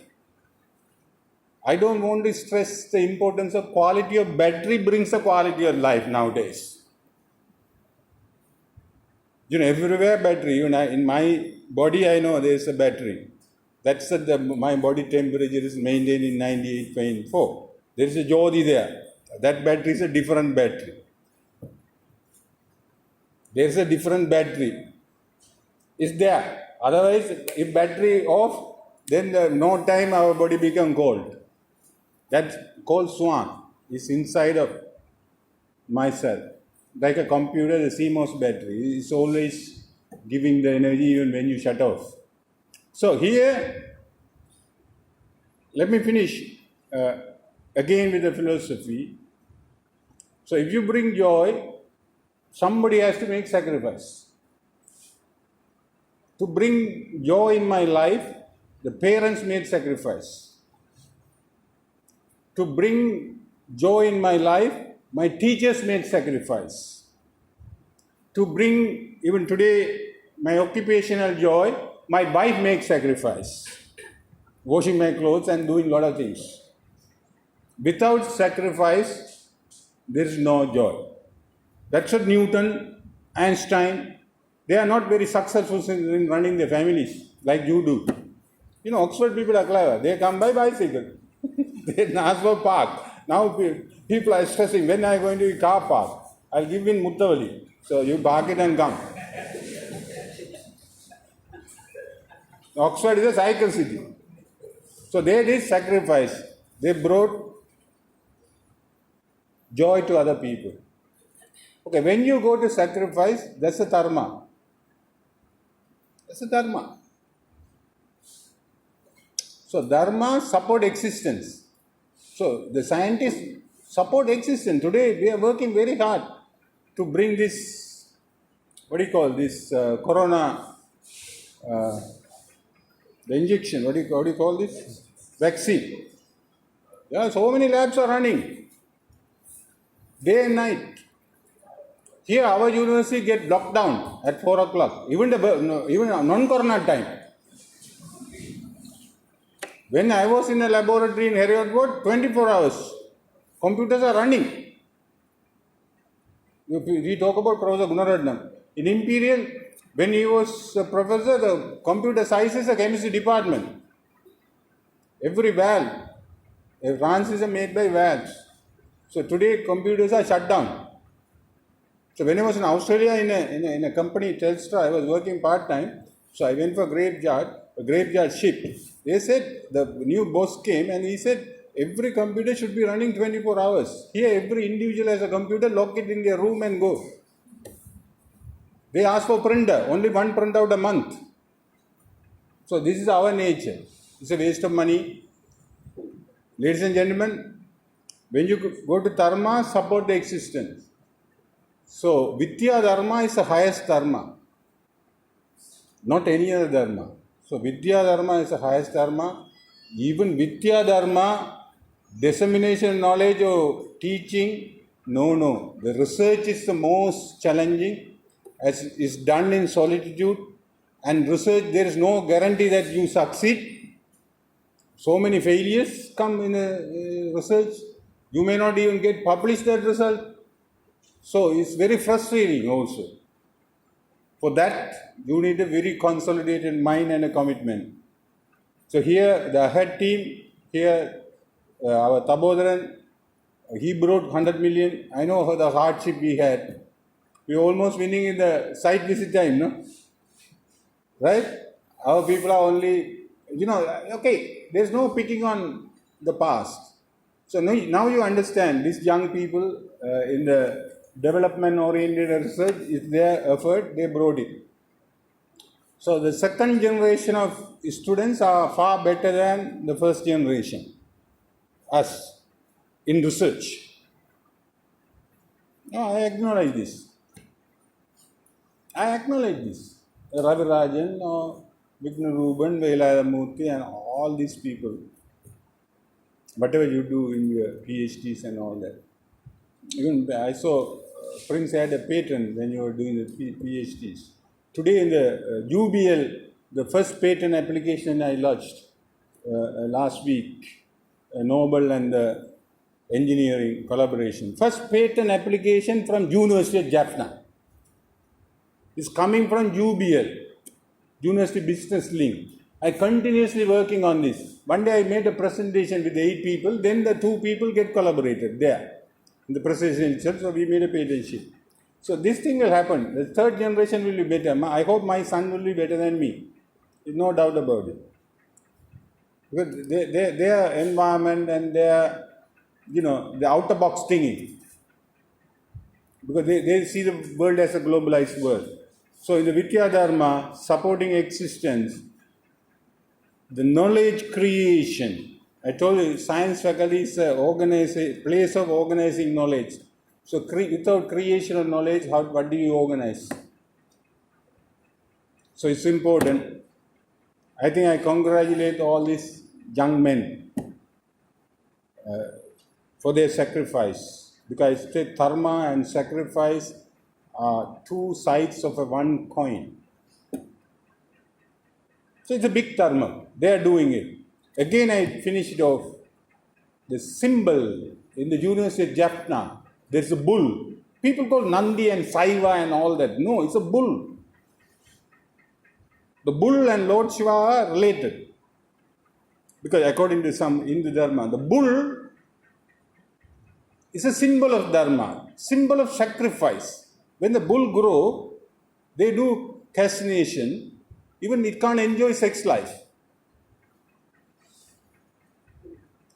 I don't want to stress the importance of quality of battery brings the quality of life nowadays. Everywhere battery. In my body, I know there is a battery. That's my body temperature is maintained in 98.4. There is a Jyoti there. That battery is a different battery. There is a different battery. Is there. Otherwise, if battery off, then no time our body become cold. That's called swan. It's inside of myself. Like a computer, the CMOS battery is always giving the energy even when you shut off. So here, let me finish again with the philosophy. So if you bring joy, somebody has to make sacrifice. To bring joy in my life, the parents made sacrifice. To bring joy in my life, my teachers made sacrifice. To bring, even today, my occupational joy, my wife makes sacrifice. Washing my clothes and doing a lot of things. Without sacrifice, there is no joy. That's what Newton, Einstein, they are not very successful in running their families like you do. Oxford people are clever. They come by bicycle. They ask for park. Now people are stressing, when are you going to car park? I'll give in Muttavali. So you park it and come. Oxford is a cycle city. So they did sacrifice. They brought joy to other people. Okay, when you go to sacrifice, that's a dharma. That's a dharma. So dharma support existence. So the scientists support existence. Today we are working very hard to bring this, corona, the injection, what do you call this? Vaccine. Yeah, so many labs are running. Day and night. Here our university get locked down at 4 o'clock. Even non-corona time. When I was in a laboratory in Heriot, 24 hours. Computers are running. We talk about Professor Gunaratnam. In Imperial, when he was a professor, the computer science is a chemistry department. Every valve, advances are made by valves. So today computers are shut down. So when I was in Australia in a company, Telstra, I was working part-time. So I went for a graveyard shift. They said, the new boss came and he said, every computer should be running 24 hours. Here every individual has a computer, lock it in their room and go. They ask for printer, only one printout a month. So this is our nature. It's a waste of money. Ladies and gentlemen, when you go to dharma, support the existence. So Vidya Dharma is the highest dharma, not any other dharma. So Vidya Dharma is the highest dharma. Even Vidya Dharma, dissemination knowledge or teaching, no. The research is the most challenging, as is done in solitude. And research, there is no guarantee that you succeed. So many failures come in research. You may not even get published that result. So it's very frustrating also. For that, you need a very consolidated mind and a commitment. So here, the head team, our Tabodaran, he brought 100 million. I know the hardship we had. We were almost winning in the site visit time, no? Right? Our people are only, okay, there's no picking on the past. So now you understand, these young people in the development-oriented research, is their effort, they brought it. So the second generation of students are far better than the first generation, us. in research. No, I acknowledge this. I acknowledge this. Ravi Rajan, Vigna Ruban, Velayamurthy, and all these people, whatever you do in your PhDs and all that. Even I saw Prince had a patent when you were doing the PhDs. Today in the UBL, the first patent application I lodged last week, Nobel and the engineering collaboration. First patent application from University of Jaffna is coming from UBL, University Business Link. I continuously working on this. One day I made a presentation with 8 people, then the 2 people get collaborated there in the presentation itself, so we made a patentship. So this thing will happen. The third generation will be better. I hope my son will be better than me. There's no doubt about it. Because their environment and their, the outer box thinking. Because they see the world as a globalized world. So in the Vidya Dharma, supporting existence, the knowledge creation, I told you, science faculty is a place of organizing knowledge. So without creation of knowledge, what do you organize? So it's important. I think I congratulate all these young men for their sacrifice. Because dharma and sacrifice are 2 sides of one coin. So it's a big dharma. They are doing it. Again, I finish it off. The symbol in the University of Jaffna, there's a bull. People call Nandi and Saiva and all that. No, it's a bull. The bull and Lord Shiva are related. Because according to some Hindu Dharma, the bull is a symbol of Dharma, symbol of sacrifice. When the bull grow, they do castration. Even it can't enjoy sex life.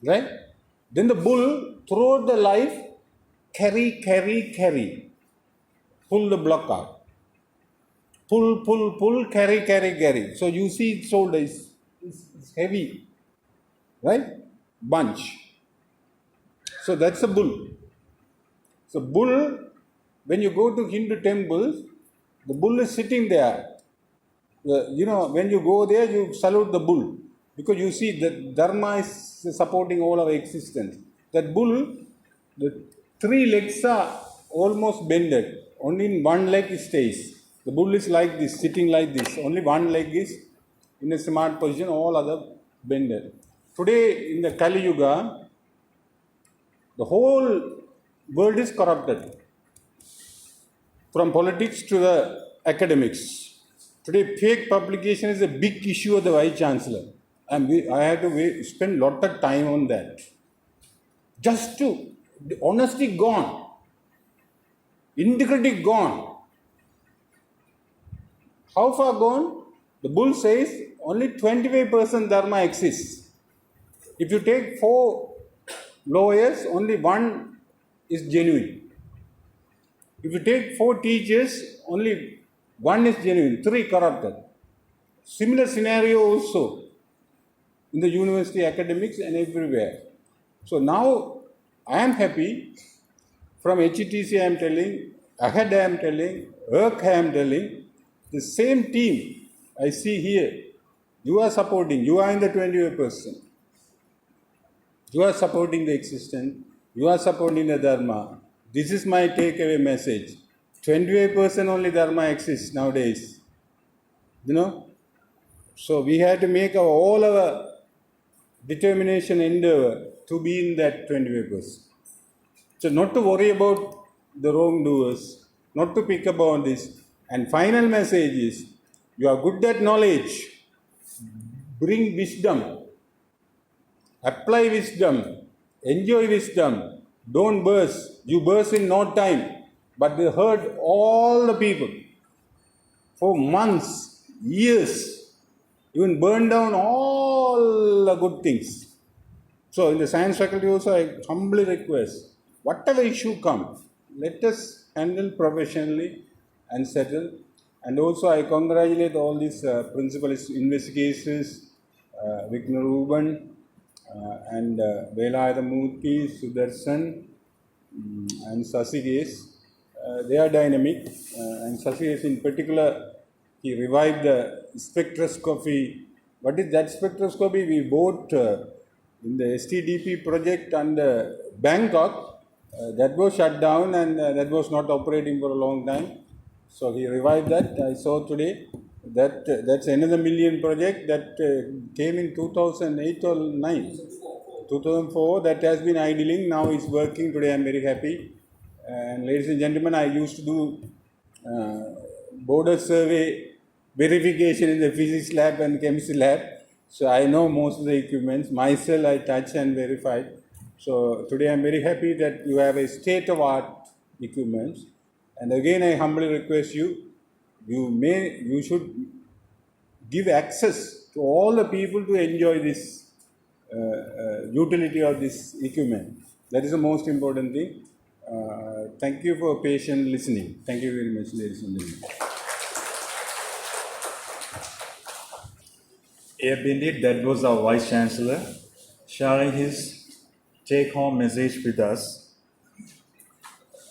Right? Then the bull, throughout the life, carry. Pull the block out. Pull, carry. So you see its shoulder is heavy. Right? Bunch. So that's a bull. So bull, when you go to Hindu temples, the bull is sitting there. When you go there, you salute the bull. Because you see that Dharma is supporting all our existence. That bull, the 3 legs are almost bended. Only in one leg it stays. The bull is like this, sitting like this. Only one leg is in a smart position, all other bended. Today in the Kali Yuga, the whole world is corrupted. From politics to the academics. Today, fake publication is a big issue of the Vice Chancellor. And I had to spend a lot of time on that. Just to, the honesty gone. Integrity gone. How far gone? The bull says only 25% Dharma exists. If you take 4 lawyers, only 1 is genuine. If you take 4 teachers, only 1 is genuine, 3 corrupted. Similar scenario also in the university academics and everywhere. So now I am happy. From HETC I am telling, AHED I am telling, ERC I am telling, the same team I see here, you are supporting, you are in the 25%. You are supporting the existence, you are supporting the Dharma. This is my takeaway message. 25% only Dharma exists nowadays. So we have to make all our determination endeavor to be in that 25%. So not to worry about the wrongdoers, not to pick up on this. And final message is, you are good at knowledge. Bring wisdom. Apply wisdom. Enjoy wisdom. Don't burst. You burst in no time. But they hurt all the people. For months, years. Even burn down all the good things. So in the science faculty also, I humbly request, whatever issue comes, let us handle professionally and settle. And also I congratulate all these principal investigators, Vigna Ruban, and Velayatha Murthy, Sudarshan, and Sasigesh. They are dynamic, and Sasigesh in particular, he revived the spectroscopy. What is that spectroscopy? We bought in the STDP project under Bangkok. That was shut down and that was not operating for a long time. So he revived that. I saw today that that's another million project that came in 2008 or 9. 2004, that has been idling. Now it's working. Today I'm very happy. And ladies and gentlemen, I used to do border survey verification in the physics lab and chemistry lab. So I know most of the equipments. Myself, I touch and verify. So today I'm very happy that you have a state-of-art equipment. And again, I humbly request you, you should give access to all the people to enjoy this utility of this equipment. That is the most important thing. Thank you for patient listening. Thank you very much, ladies and gentlemen. Indeed, that was our Vice Chancellor sharing his take-home message with us.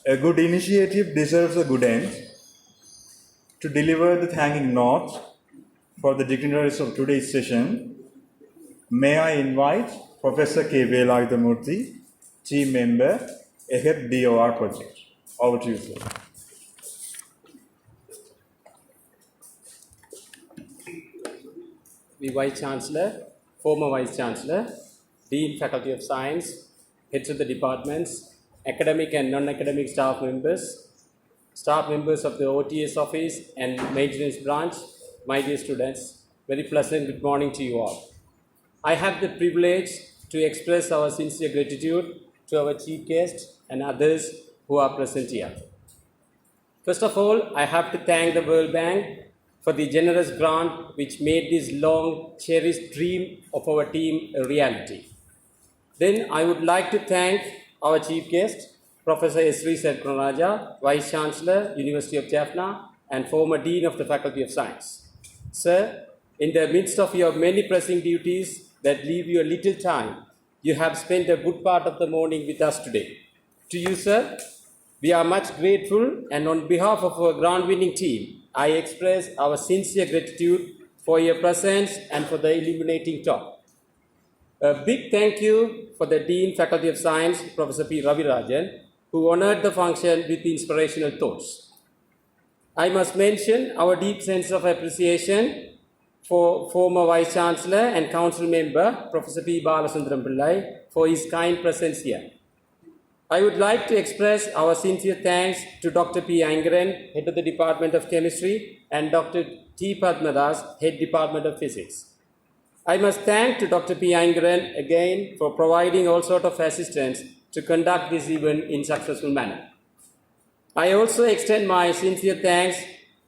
A good initiative deserves a good end. To deliver the thanking note for the dignitaries of today's session, may I invite Professor K. Velayatha Murthy, team member, head DOR project. Over to you, sir. The Vice Chancellor, former Vice Chancellor, Dean Faculty of Science, heads of the departments, academic and non-academic staff members of the OTS office and maintenance branch, my dear students, very pleasant good morning to you all. I have the privilege to express our sincere gratitude to our chief guest and others who are present here. First of all, I have to thank the World Bank for the generous grant which made this long cherished dream of our team a reality. Then I would like to thank our chief guest, Professor Sri Sedkunaraja, Vice Chancellor, University of Jaffna, and former Dean of the Faculty of Science. Sir, in the midst of your many pressing duties that leave you a little time, you have spent a good part of the morning with us today. To you, sir, we are much grateful, and on behalf of our grant-winning team, I express our sincere gratitude for your presence and for the illuminating talk. A big thank you for the Dean, Faculty of Science, Professor P. Ravirajan, who honored the function with inspirational thoughts. I must mention our deep sense of appreciation for former Vice Chancellor and Council Member, Professor P. Balasundram Pillai, for his kind presence here. I would like to express our sincere thanks to Dr. P. Angaran, Head of the Department of Chemistry, and Dr. T. Padmadas, Head Department of Physics. I must thank to Dr. P. Angaran again for providing all sort of assistance to conduct this event in successful manner. I also extend my sincere thanks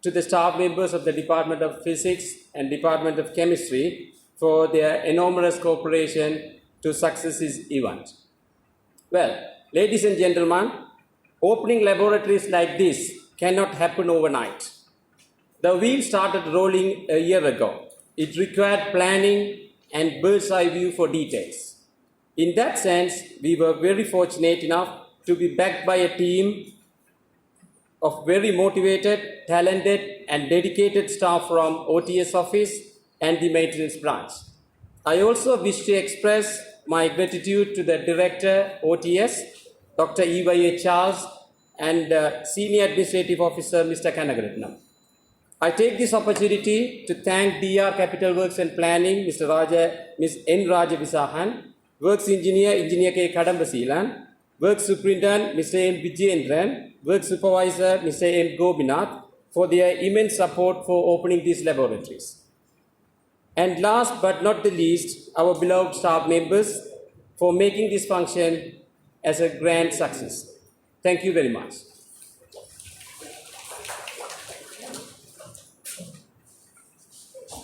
to the staff members of the Department of Physics and Department of Chemistry for their enormous cooperation to success this event. Well, ladies and gentlemen, opening laboratories like this cannot happen overnight. The wheel started rolling a year ago. It required planning and bird's eye view for details. In that sense, we were very fortunate enough to be backed by a team of very motivated, talented, and dedicated staff from OTS office and the maintenance branch. I also wish to express my gratitude to the Director, OTS, Dr. E.Y.A. Charles, and Senior Administrative Officer, Mr. Kanagaratnam. I take this opportunity to thank DR Capital Works and Planning, Ms. N. Raja Visahan, Works Engineer, Engineer K. Kadambasilan, Works Superintendent, Mr. M. Vijayendran, Works Supervisor, Mr. M. Gobinath, for their immense support for opening these laboratories. And last but not the least, our beloved staff members for making this function as a grand success. Thank you very much.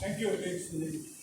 Thank you, ladies and gentlemen.